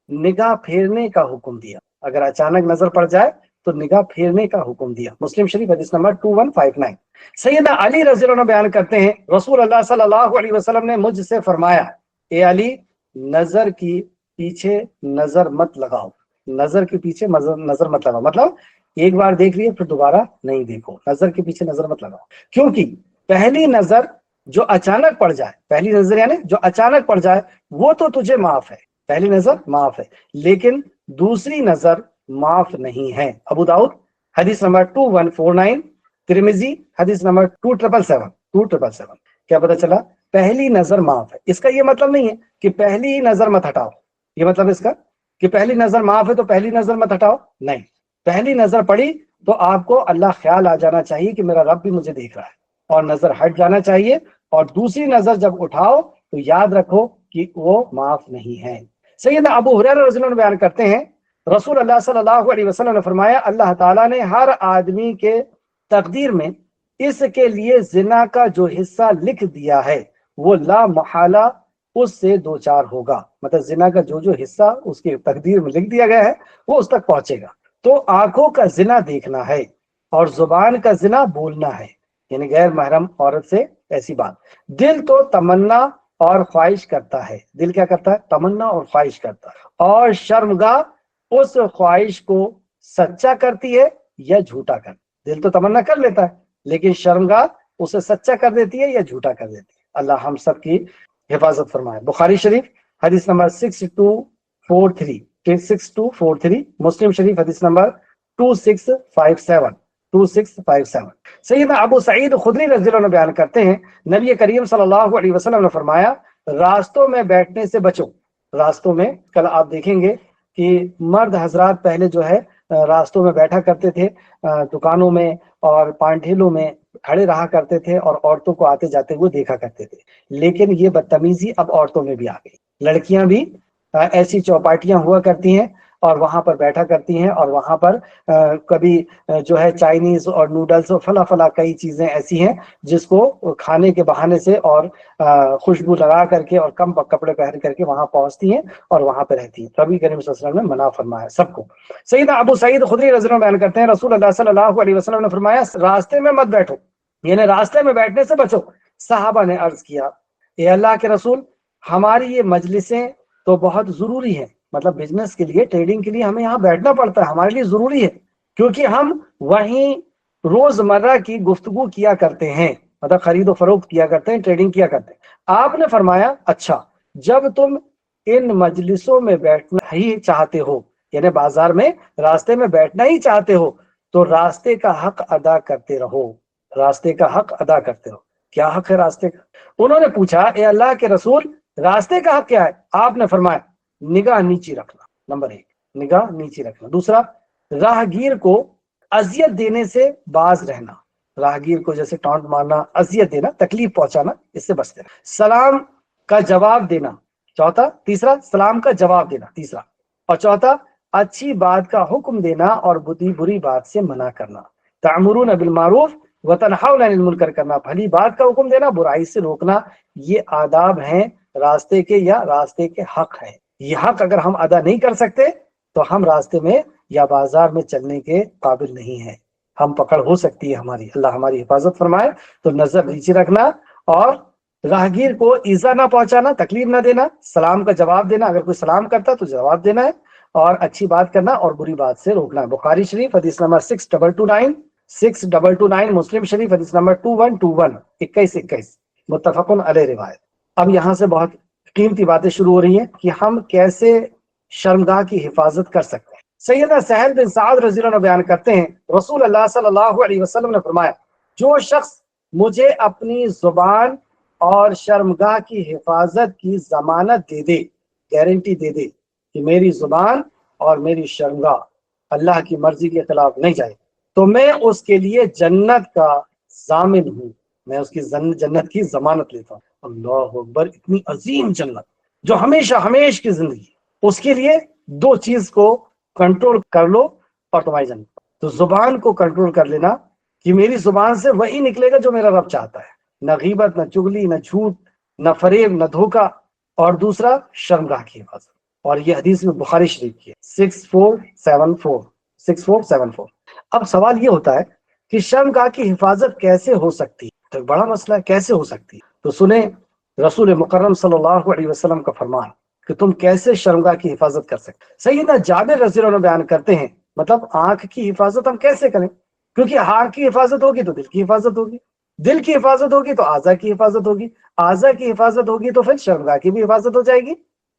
نگاہ پھیرنے کا حکم دیا. اگر اچانک نظر پڑ جائے تو نگاہ پھیرنے کا حکم دیا. مسلم شریف حدیث نمبر 2159. سیدنا علی رضی اللہ عنہ بیان کرتے ہیں رسول اللہ صلی اللہ علیہ وسلم نے مجھ سے فرمایا، اے علی، نظر کی پیچھے نظر مت لگاؤ. نظر کے پیچھے نظر مت لگاؤ مطلب ایک بار دیکھ لیے پھر دوبارہ نہیں دیکھو. نظر کے پیچھے نظر مت لگاؤ، کیونکہ پہلی نظر جو اچانک پڑ جائے، پہلی نظر یعنی جو اچانک پڑ جائے وہ تو تجھے معاف ہے، پہلی نظر معاف ہے، لیکن دوسری نظر معاف نہیں ہے. ابو داؤد حدیث نمبر 2149، ترمذی حدیث نمبر 2777. کیا پتہ چلا؟ پہلی نظر معاف ہے. اس کا یہ مطلب نہیں ہے کہ پہلی ہی نظر مت ہٹاؤ. یہ مطلب اس کا کہ پہلی نظر معاف ہے تو پہلی نظر مت ہٹاؤ، نہیں. پہلی نظر پڑی تو آپ کو اللہ خیال آ جانا چاہیے کہ میرا رب بھی مجھے دیکھ رہا ہے، اور نظر ہٹ جانا چاہیے. اور دوسری نظر جب اٹھاؤ تو یاد رکھو کہ وہ معاف نہیں ہے. سیدنا ابو ہریرہ رضی اللہ عنہ بیان کرتے ہیں رسول اللہ صلی اللہ علیہ وسلم نے فرمایا اللہ تعالیٰ نے ہر آدمی کے تقدیر میں اس کے لیے زنا کا جو حصہ لکھ دیا ہے وہ لا محالہ اس سے دو چار ہوگا. مطلب زنا کا جو حصہ اس کی تقدیر میں لکھ دیا گیا ہے وہ اس تک پہنچے گا. تو آنکھوں کا زنا دیکھنا ہے اور زبان کا زنا بولنا ہے، یعنی غیر محرم عورت سے ایسی بات. دل تو تمنا اور خواہش کرتا ہے. دل کیا کرتا ہے؟ تمنا اور خواہش کرتا ہے. اور شرمگاہ اس خواہش کو سچا کرتی ہے یا جھوٹا کرتی ہے. دل تو تمنا کر لیتا ہے لیکن شرمگاہ اسے سچا کر دیتی ہے یا جھوٹا کر دیتی ہے. اللہ ہم سب کی حفاظت فرمائے. بخاری شریف حدیث نمبر 6243، مسلم شریف حدیث نمبر 2657. 2657۔ سیدنا ابو سعید خدری رضی اللہ عنہ بیان کرتے ہیں نبی کریم صلی اللہ علیہ وسلم نے فرمایا راستوں میں بیٹھنے سے بچو۔ راستوں میں کل آپ دیکھیں گے کہ مرد حضرات پہلے جو ہے راستوں میں بیٹھا کرتے تھے، دکانوں میں اور پانڈھیلوں میں کھڑے رہا کرتے تھے اور عورتوں کو آتے جاتے ہوئے دیکھا کرتے تھے، لیکن یہ بدتمیزی اب عورتوں میں بھی آ گئی۔ لڑکیاں بھی ایسی چوپاٹیاں ہوا کرتی ہیں اور وہاں پر بیٹھا کرتی ہیں، اور وہاں پر کبھی جو ہے چائنیز اور نوڈلز اور فلا کئی چیزیں ایسی ہیں جس کو کھانے کے بہانے سے اور خوشبو لگا کر کے اور کم کپڑے پہن کر کے وہاں پہنچتی ہیں اور وہاں پہ رہتی ہیں۔ نبی کریم صلی اللہ علیہ وسلم نے منع فرمایا سب کو۔ سیدنا ابو سعید خدری رضی اللہ عنہ بیان کرتے ہیں رسول اللہ صلی اللہ علیہ وسلم نے فرمایا راستے میں مت بیٹھو، یعنی راستے میں بیٹھنے سے بچو۔ صحابہ نے عرض کیا اے اللہ کے رسول، ہماری یہ مجلسیں تو بہت ضروری ہیں، مطلب بزنس کے لیے، ٹریڈنگ کے لیے ہمیں یہاں بیٹھنا پڑتا ہے، ہمارے لیے ضروری ہے کیونکہ ہم وہیں روزمرہ کی گفتگو کیا کرتے ہیں، مطلب خرید و فروخت کیا کرتے ہیں، ٹریڈنگ کیا کرتے ہیں۔ آپ نے فرمایا اچھا جب تم ان مجلسوں میں بیٹھنا ہی چاہتے ہو، یعنی بازار میں راستے میں بیٹھنا ہی چاہتے ہو، تو راستے کا حق ادا کرتے رہو، راستے کا حق ادا کرتے رہو۔ کیا حق ہے راستے کا؟ انہوں نے پوچھا اے اللہ کے رسول راستے کا حق کیا ہے؟ آپ نے فرمایا نگاہ نیچی رکھنا، نمبر 1 نگاہ نیچی رکھنا، دوسرا راہگیر کو اذیت دینے سے باز رہنا، راہگیر کو جیسے ٹانٹ مارنا، اذیت دینا، تکلیف پہنچانا، اس سے بچتے رہنا، سلام کا جواب دینا، تیسرا سلام کا جواب دینا، تیسرا، اور چوتھا اچھی بات کا حکم دینا اور بری بات سے منع کرنا، تعمرون بالمعروف وتنہون عن المنکر کرنا، بھلی بات کا حکم دینا، برائی سے روکنا، یہ آداب ہیں راستے کے یا راستے کے حق ہیں۔ یہ حق اگر ہم ادا نہیں کر سکتے تو ہم راستے میں یا بازار میں چلنے کے قابل نہیں ہیں، ہم پکڑ ہو سکتی ہے ہماری، اللہ ہماری حفاظت فرمائے۔ تو نظر نیچے رکھنا اور راہگیر کو ایذا نہ پہنچانا، تکلیف نہ دینا، سلام کا جواب دینا، اگر کوئی سلام کرتا تو جواب دینا ہے، اور اچھی بات کرنا اور بری بات سے روکنا ہے۔ بخاری شریف حدیث نمبر 6229، مسلم شریف حدیث نمبر 2121، 2121، متفقن علیہ روایت۔ اب یہاں سے بہت قیمتی باتیں شروع ہو رہی ہیں کہ ہم کیسے شرمگاہ کی حفاظت کر سکتے ہیں۔ سیدنا سہل بن سعد رضی اللہ عنہ بیان کرتے ہیں رسول اللہ صلی اللہ علیہ وسلم نے فرمایا جو شخص مجھے اپنی زبان اور شرمگاہ کی حفاظت کی ضمانت دے دے، گارنٹی دے دے کہ میری زبان اور میری شرمگاہ اللہ کی مرضی کے خلاف نہیں جائے، تو میں اس کے لیے جنت کا ضامن ہوں، میں اس کی جنت کی ضمانت لیتا ہوں۔ اللہ اکبر، اتنی عظیم جنت جو ہمیشہ کی زندگی، اس کے لیے دو چیز کو کنٹرول کر لو اور تمہاری جنت۔ تو زبان کو کنٹرول کر لینا کہ میری زبان سے وہی نکلے گا جو میرا رب چاہتا ہے، نہ غیبت، نہ چگلی، نہ جھوٹ، نہ فریب، نہ دھوکہ، اور دوسرا شرمگاہ کی حفاظت، اور یہ حدیث میں بخاری شریف کی ہے 6474۔ اب سوال یہ ہوتا ہے کہ شرمگاہ کی حفاظت کیسے ہو سکتی ہے؟ تو بڑا مسئلہ ہے کیسے ہو سکتی ہے۔ تو سنیں رسول مکرم صلی اللہ علیہ وسلم کا فرمان کہ تم کیسے شرمگاہ کی حفاظت کر سکتے۔ سیدنا جابر رضی اللہ عنہ بیان کرتے ہیں مطلب آنکھ کی حفاظت ہم کیسے کریں، کیونکہ آنکھ کی حفاظت ہوگی تو دل کی حفاظت ہوگی، دل کی حفاظت ہوگی تو اعضاء کی حفاظت ہوگی، اعضاء کی حفاظت ہوگی تو پھر شرمگاہ کی بھی حفاظت ہو جائے گی،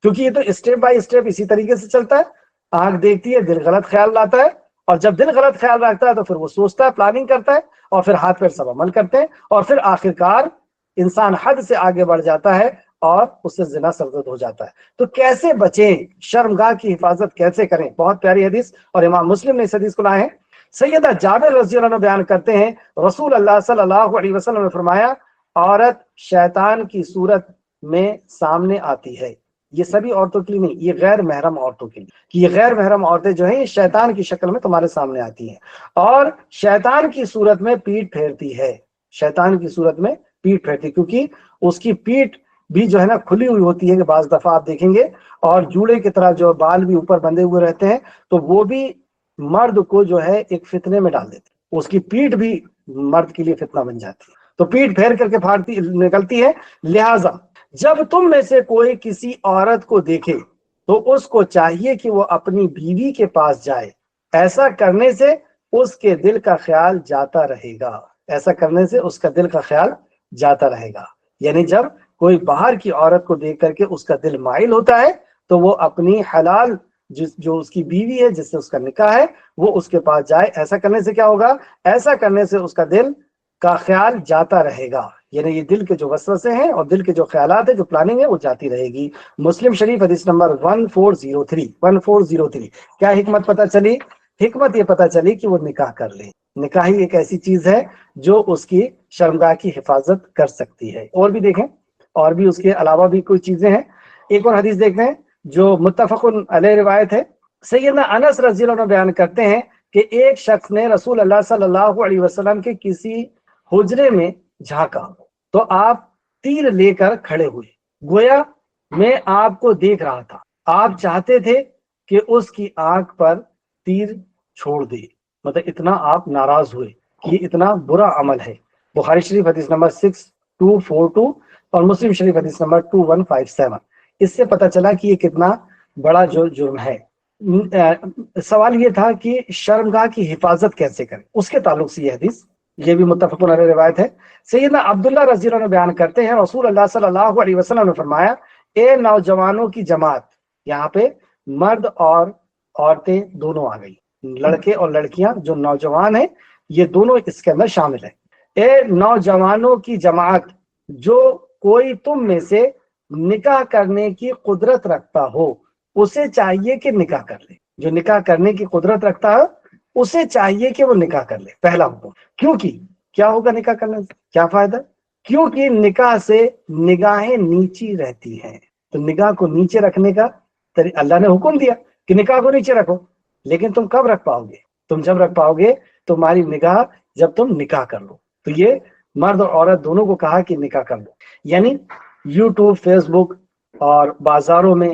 کیونکہ یہ تو اسٹیپ بائی اسٹیپ اسی طریقے سے چلتا ہے۔ آنکھ دیکھتی ہے، دل غلط خیال لاتا ہے، اور جب دل غلط خیال رکھتا ہے تو پھر وہ سوچتا ہے، پلاننگ کرتا ہے، اور پھر ہاتھ پیر سب عمل کرتے ہیں، اور پھر آخرکار انسان حد سے آگے بڑھ جاتا ہے اور اس سے زنا سرزد ہو جاتا ہے۔ تو کیسے بچیں، شرمگاہ کی حفاظت کیسے کریں؟ بہت پیاری حدیث، اور امام مسلم نے اس حدیث کو لائے ہیں۔ سیدہ جابر رضی اللہ عنہ بیان کرتے ہیں رسول اللہ صلی اللہ علیہ وسلم نے فرمایا عورت شیطان کی صورت میں سامنے آتی ہے، یہ سبھی عورتوں کے لیے نہیں، یہ غیر محرم عورتوں کے لیے، کہ یہ غیر محرم عورتیں جو ہیں یہ شیطان کی شکل میں تمہارے سامنے آتی ہیں، اور شیطان کی صورت میں پیٹ پھیرتی ہے، شیطان کی صورت میں پیٹ پھیرتی، کیونکہ اس کی پیٹ بھی جو ہے نا کھلی ہوئی ہوتی ہے، کہ بعض دفعہ آپ دیکھیں گے، اور جوڑے کی طرح جو بال بھی اوپر بندھے ہوئے رہتے ہیں، تو وہ بھی مرد کو جو ہے ایک فتنے میں ڈال دیتے ہیں، اس کی پیٹ بھی مرد کے لیے فتنہ بن جاتی ہے، تو پیٹ پھیر کر کے پھاڑتی نکلتی ہے۔ لہٰذا جب تم میں سے کوئی کسی عورت کو دیکھے تو اس کو چاہیے کہ وہ اپنی بیوی کے پاس جائے، ایسا کرنے سے اس کے دل کا خیال جاتا رہے گا، ایسا کرنے سے اس کا دل کا خیال جاتا رہے گا، یعنی جب کوئی باہر کی عورت کو دیکھ کر کے اس کا دل مائل ہوتا ہے تو وہ اپنی حلال جو اس کی بیوی ہے، جس سے اس کا نکاح ہے، وہ اس کے پاس جائے۔ ایسا کرنے سے کیا ہوگا؟ ایسا کرنے سے اس کا دل کا خیال جاتا رہے گا، یعنی یہ دل کے جو وسوسے ہیں اور دل کے جو خیالات ہیں، جو پلاننگ ہے، وہ جاتی رہے گی۔ مسلم شریف حدیث نمبر 1403 کیا حکمت پتہ چلی؟ حکمت یہ پتہ چلی کہ وہ نکاح کر لے۔ نکاح ہی ایک ایسی چیز ہے جو اس کی شرمگاہ کی حفاظت کر سکتی ہے۔ اور بھی دیکھیں، اور بھی اس کے علاوہ بھی کوئی چیزیں ہیں۔ ایک اور حدیث دیکھتے ہیں جو متفق علیہ روایت ہے۔ سیدنا انس رضی اللہ عنہ بیان کرتے ہیں کہ ایک شخص نے رسول اللہ صلی اللہ علیہ وسلم کے کسی حجرے میں جھانکا تو آپ تیر لے کر کھڑے ہوئے، گویا میں آپ کو دیکھ رہا تھا، آپ چاہتے تھے کہ اس کی آنکھ پر تیر چھوڑ دے، مطلب اتنا آپ ناراض ہوئے کہ یہ اتنا برا عمل ہے۔ بخاری شریف حدیث نمبر 6242 اور مسلم شریف حدیث نمبر 2157۔ اس سے پتہ چلا کہ یہ کتنا بڑا جرم ہے۔ سوال یہ تھا کہ شرمگاہ کی حفاظت کیسے کریں، اس کے تعلق سے یہ حدیث، یہ بھی متفق علیہ روایت ہے۔ سیدنا عبداللہ رضی اللہ عنہ بیان کرتے ہیں رسول اللہ صلی اللہ علیہ وسلم نے فرمایا، اے نوجوانوں کی جماعت، یہاں پہ مرد اور عورتیں دونوں آ گئی، لڑکے اور لڑکیاں جو نوجوان ہیں یہ دونوں اس کے اندر شامل ہیں۔ اے نوجوانوں کی جماعت، جو کوئی تم میں سے نکاح کرنے کی قدرت رکھتا ہو اسے چاہیے کہ نکاح کر لے۔ جو نکاح کرنے کی قدرت رکھتا ہے اسے چاہیے کہ وہ نکاح کر لے، پہلا حکم۔ کیونکہ کیا ہوگا نکاح کرنے سے، کیا فائدہ؟ کیونکہ نکاح سے نگاہیں نیچی رہتی ہیں۔ تو نگاہ کو نیچے رکھنے کا اللہ نے حکم دیا کہ نکاح کو نیچے رکھو، لیکن تم کب رکھ پاؤ گے؟ تم جب رکھ پاؤ گے تمہاری نگاہ جب تم نکاح کر لو۔ تو یہ مرد اور عورت دونوں کو کہا کہ نکاح کر لو، یعنی یوٹیوب، فیس بک اور بازاروں میں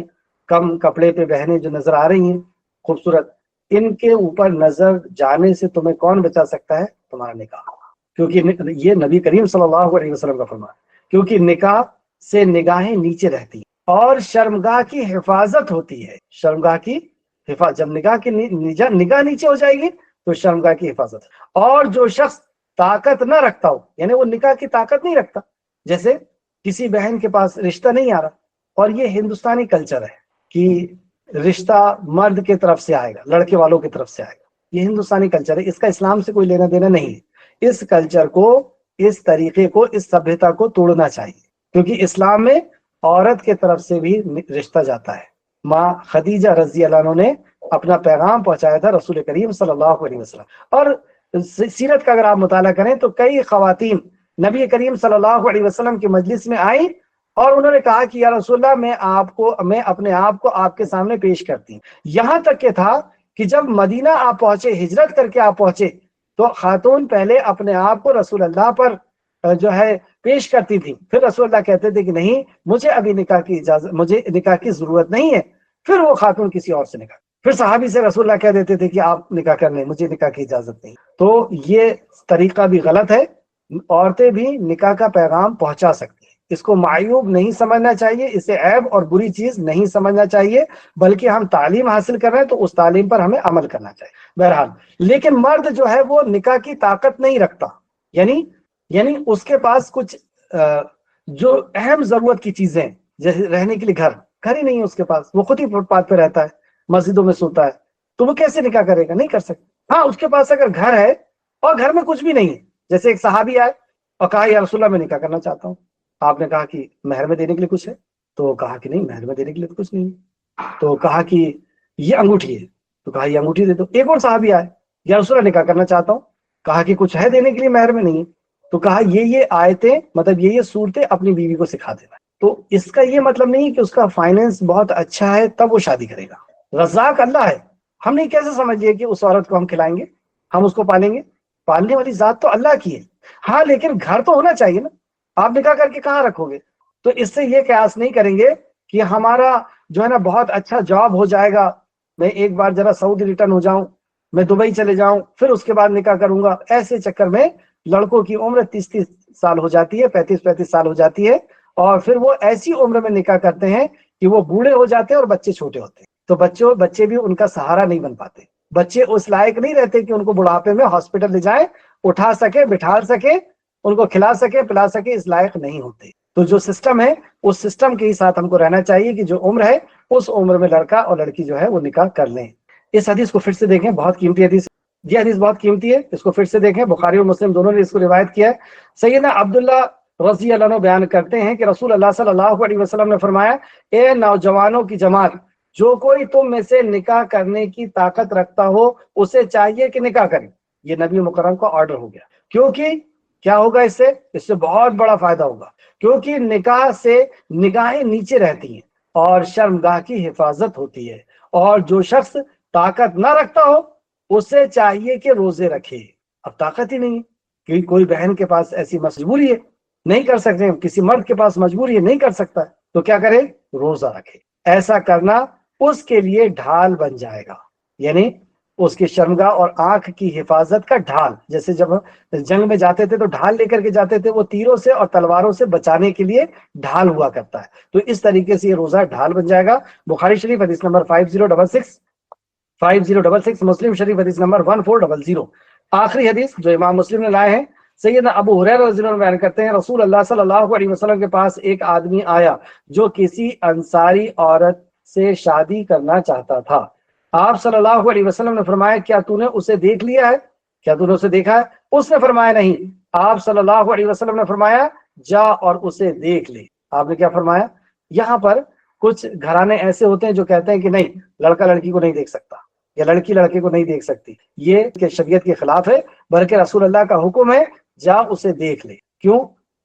کم کپڑے پہ بہنیں جو نظر آ رہی ہیں خوبصورت، ان کے اوپر نظر جانے سے تمہیں کون بچا سکتا ہے؟ تمہارا نکاح، کیونکہ یہ نبی کریم صلی اللہ علیہ وسلم کا فرمان، کیونکہ نکاح سے نگاہیں نیچے رہتی ہیں اور شرمگاہ کی حفاظت ہوتی ہے۔ شرمگاہ کی حفاظت، جب نگاہ کی نگاہ نیچے ہو جائے گی تو شرمگاہ کی حفاظت۔ اور جو شخص طاقت نہ رکھتا ہو، یعنی وہ نکاح کی طاقت نہیں رکھتا، جیسے کسی بہن کے پاس رشتہ نہیں آ رہا، اور یہ ہندوستانی کلچر ہے کہ رشتہ مرد کے طرف سے آئے گا، لڑکے والوں کی طرف سے آئے گا، یہ ہندوستانی کلچر ہے، اس کا اسلام سے کوئی لینا دینا نہیں ہے۔ اس کلچر کو، اس طریقے کو، اس سبھیتا کو توڑنا چاہیے، کیونکہ اسلام میں عورت کے طرف سے بھی رشتہ جاتا ہے۔ ماں خدیجہ رضی اللہ عنہ نے اپنا پیغام پہنچایا تھا رسول کریم صلی اللہ علیہ وسلم۔ اور سیرت کا اگر آپ مطالعہ کریں تو کئی خواتین نبی کریم صلی اللہ علیہ وسلم کی مجلس میں آئیں اور انہوں نے کہا کہ یا رسول اللہ، میں اپنے آپ کو آپ کے سامنے پیش کرتی ہوں۔ یہاں تک کہ تھا کہ جب مدینہ آپ پہنچے، ہجرت کر کے آپ پہنچے، تو خاتون پہلے اپنے آپ کو رسول اللہ پر جو ہے پیش کرتی تھی، پھر رسول اللہ کہتے تھے کہ نہیں، مجھے ابھی نکاح کی اجازت، مجھے نکاح کی ضرورت نہیں ہے، پھر وہ خاتون کسی اور سے نکاح، پھر صحابی سے رسول اللہ کہہ دیتے تھے کہ آپ نکاح کر لیں، مجھے نکاح کی اجازت نہیں۔ تو یہ طریقہ بھی غلط ہے۔ عورتیں بھی نکاح کا پیغام پہنچا سکتی ہیں، اس کو معیوب نہیں سمجھنا چاہیے، اسے عیب اور بری چیز نہیں سمجھنا چاہیے، بلکہ ہم تعلیم حاصل کر رہے ہیں تو اس تعلیم پر ہمیں عمل کرنا چاہیے۔ بہرحال لیکن مرد جو ہے وہ نکاح کی طاقت نہیں رکھتا، یعنی اس کے پاس کچھ جو اہم ضرورت کی چیزیں، جیسے رہنے کے لیے گھر ہی نہیں ہے اس کے پاس، وہ خود ہی فٹ پاتھ پہ رہتا ہے، مسجدوں میں سوتا ہے، تو وہ کیسے نکاح کرے گا؟ نہیں کر سکتا۔ ہاں، اس کے پاس اگر گھر ہے اور گھر میں کچھ بھی نہیں ہے، جیسے ایک صحابی آئے اور کہا یا رسول اللہ میں نکاح کرنا چاہتا ہوں، آپ نے کہا کہ مہر میں دینے کے لیے کچھ ہے؟ تو کہا کہ نہیں، مہر میں دینے کے لیے تو کچھ نہیں ہے۔ تو کہا کہ یہ انگوٹھی ہے، تو کہا یہ انگوٹھی دے دو۔ ایک اور صحابی آئے، یا رسول اللہ نکاح کرنا چاہتا ہوں، کہا کہ کچھ ہے دینے کے لیے، مہر میں نہیں ہے، تو کہا یہ آیتیں، مطلب یہ صورتیں اپنی بیوی کو سکھا دینا۔ تو اس کا یہ مطلب نہیں کہ اس کا فائنینس بہت اچھا ہے تب وہ شادی کرے گا۔ رزاق اللہ ہے، ہم نہیں کیسے سمجھیے کہ اس عورت کو ہم کھلائیں گے، ہم اس کو پالیں گے؟ پالنے والی ذات تو اللہ کی ہے۔ ہاں لیکن گھر تو ہونا چاہیے نا، آپ نکاح کر کے کہاں رکھو گے؟ تو اس سے یہ قیاس نہیں کریں گے کہ ہمارا جو ہے نا بہت اچھا جاب ہو جائے گا، میں ایک بار ذرا سعودی ریٹرن ہو جاؤں، میں دبئی چلے جاؤں، پھر اس کے بعد نکاح کروں گا۔ ایسے چکر میں لڑکوں کی عمر 30 سال ہو جاتی ہے، 35 سال ہو جاتی ہے، اور پھر وہ ایسی عمر میں نکاح کرتے ہیں کہ وہ بوڑھے ہو جاتے ہیں اور بچے چھوٹے ہوتے ہیں، تو بچے بھی ان کا سہارا نہیں بن پاتے، بچے اس لائق نہیں رہتے کہ ان کو بڑھاپے میں ہاسپٹل لے جائیں، اٹھا سکے، بٹھا سکے، ان کو کھلا سکے، پلا سکے، اس لائق نہیں ہوتے۔ تو جو سسٹم ہے اس سسٹم کے ہی ساتھ ہم کو رہنا چاہیے کہ جو عمر ہے اس عمر میں لڑکا اور لڑکی جو ہے وہ نکاح کر لیں۔ اس حدیث کو پھر سے دیکھیں، بہت قیمتی حدیث، یہ حدیث بہت قیمتی ہے، اس کو پھر سے دیکھیں، بخاری اور مسلم دونوں نے اس کو روایت کیا ہے۔ سیدنا عبداللہ رضی اللہ عنہ بیان کرتے ہیں کہ رسول اللہ صلی اللہ علیہ وسلم نے فرمایا، اے نوجوانوں کی جماعت، جو کوئی تم میں سے نکاح کرنے کی طاقت رکھتا ہو اسے چاہیے کہ نکاح کرے۔ یہ نبی مکرم کا آرڈر ہو گیا، کیونکہ کیا ہوگا اس سے بہت بڑا فائدہ ہوگا، کیونکہ نکاح سے نگاہیں نیچے رہتی ہیں اور شرمگاہ کی حفاظت ہوتی ہے، اور جو شخص طاقت نہ رکھتا ہو اسے چاہیے کہ روزے رکھے۔ اب طاقت ہی نہیں ہے، کیونکہ کوئی بہن کے پاس ایسی مجبوری ہے، نہیں کر سکتے، کسی مرد کے پاس مجبوری ہے، نہیں کر سکتا، تو کیا کرے؟ روزہ رکھے۔ ایسا کرنا اس کے لیے ڈھال بن جائے گا، یعنی اس کی شرمگاہ اور آنکھ کی حفاظت کا ڈھال۔ جیسے جب جنگ میں جاتے تھے تو ڈھال لے کر کے جاتے تھے، وہ تیروں سے اور تلواروں سے بچانے کے لیے ڈھال ہوا کرتا ہے، تو اس طریقے سے یہ روزہ ڈھال بن جائے گا۔ بخاری شریف حدیث نمبر 5066، مسلم شریف حدیث نمبر 1400۔ آخری حدیث جو امام مسلم نے لائے ہیں، سیدنا ابو ہریرہ رضی اللہ عنہ بیان کرتے ہیں، رسول اللہ صلی اللہ علیہ وسلم کے پاس ایک آدمی آیا جو کسی انصاری عورت سے شادی کرنا چاہتا تھا۔ آپ صلی اللہ علیہ وسلم نے فرمایا، کیا تو نے اسے دیکھ لیا ہے؟ کیا تو نے اسے دیکھا ہے؟ اس نے فرمایا نہیں۔ آپ صلی اللہ علیہ وسلم نے فرمایا، جا اور اسے دیکھ لے۔ آپ نے کیا فرمایا؟ یہاں پر کچھ گھرانے ایسے ہوتے ہیں جو کہتے ہیں کہ نہیں، لڑکا لڑکی کو نہیں دیکھ سکتا یا لڑکی لڑکے کو نہیں دیکھ سکتی، یہ کہ شریعت کے خلاف ہے، بلکہ رسول اللہ کا حکم ہے، جا اسے دیکھ لے۔ کیوں؟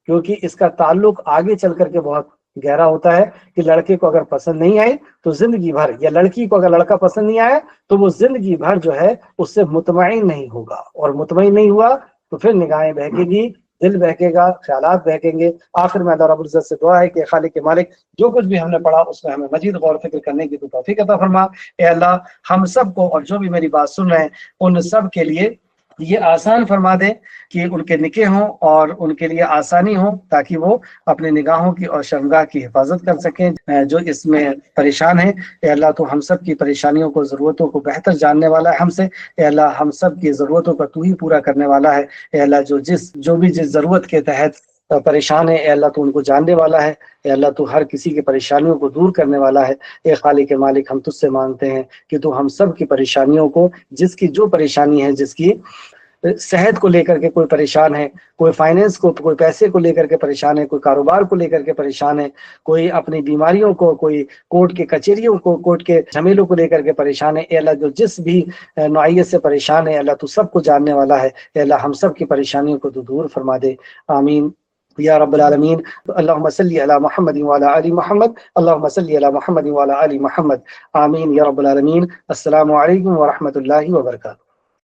کیونکہ اس کا تعلق آگے چل کر کے بہت گہرا ہوتا ہے، کہ لڑکے کو اگر پسند نہیں آئی تو زندگی بھر، یا لڑکی کو اگر لڑکا پسند نہیں آیا تو وہ زندگی بھر جو ہے اس سے مطمئن نہیں ہوگا، اور مطمئن نہیں ہوا تو پھر نگاہیں بہکے گی، دل بہکے گا، خیالات بہکیں گے۔ آخر میں اللہ رب العزت سے دعا ہے کہ خالق مالک، جو کچھ بھی ہم نے پڑھا اس میں ہمیں مزید غور و فکر کرنے کی تو توفیق عطا فرما۔ اے اللہ، ہم سب کو اور جو بھی میری بات سن رہے ہیں ان سب کے لیے یہ آسان فرما دے کہ ان کے نکاح ہوں اور ان کے لیے آسانی ہو، تاکہ وہ اپنے نگاہوں کی اور شرمگاہ کی حفاظت کر سکیں جو اس میں پریشان ہیں۔ اے اللہ، تو ہم سب کی پریشانیوں کو، ضرورتوں کو بہتر جاننے والا ہے ہم سے۔ اے اللہ، ہم سب کی ضرورتوں کا تو ہی پورا کرنے والا ہے۔ اے اللہ، جو بھی جس ضرورت کے تحت پریشان ہے، اے اللہ تو ان کو جاننے والا ہے۔ اے اللہ، تو ہر کسی کی پریشانیوں کو دور کرنے والا ہے۔ اے خالق مالک، ہم تجھ سے مانگتے ہیں کہ تو ہم سب کی پریشانیوں کو، جس کی جو پریشانی ہے، جس کی صحت کو لے کر کے کوئی پریشان ہے، کوئی فائنینس کو، کوئی پیسے کو لے کر کے پریشان ہے، کوئی کاروبار کو لے کر کے پریشان ہے، کوئی اپنی بیماریوں کو، کوئی کورٹ کے کچہریوں کو، کورٹ کے جھمیلوں کو لے کر کے پریشان ہے، اے اللہ جو جس بھی نوعیت سے پریشان ہے، اللہ تو سب کو جاننے والا ہے۔ اے اللہ، ہم سب کی پریشانیوں کو تو دور فرما دے، آمین یا رب العالمین۔ اللہم صلی علی محمد وعلی آل محمد، اللہم صلی علی محمد وعلی آل محمد، آمین یا رب العالمین۔ السلام علیکم ورحمۃ اللہ وبرکاتہ۔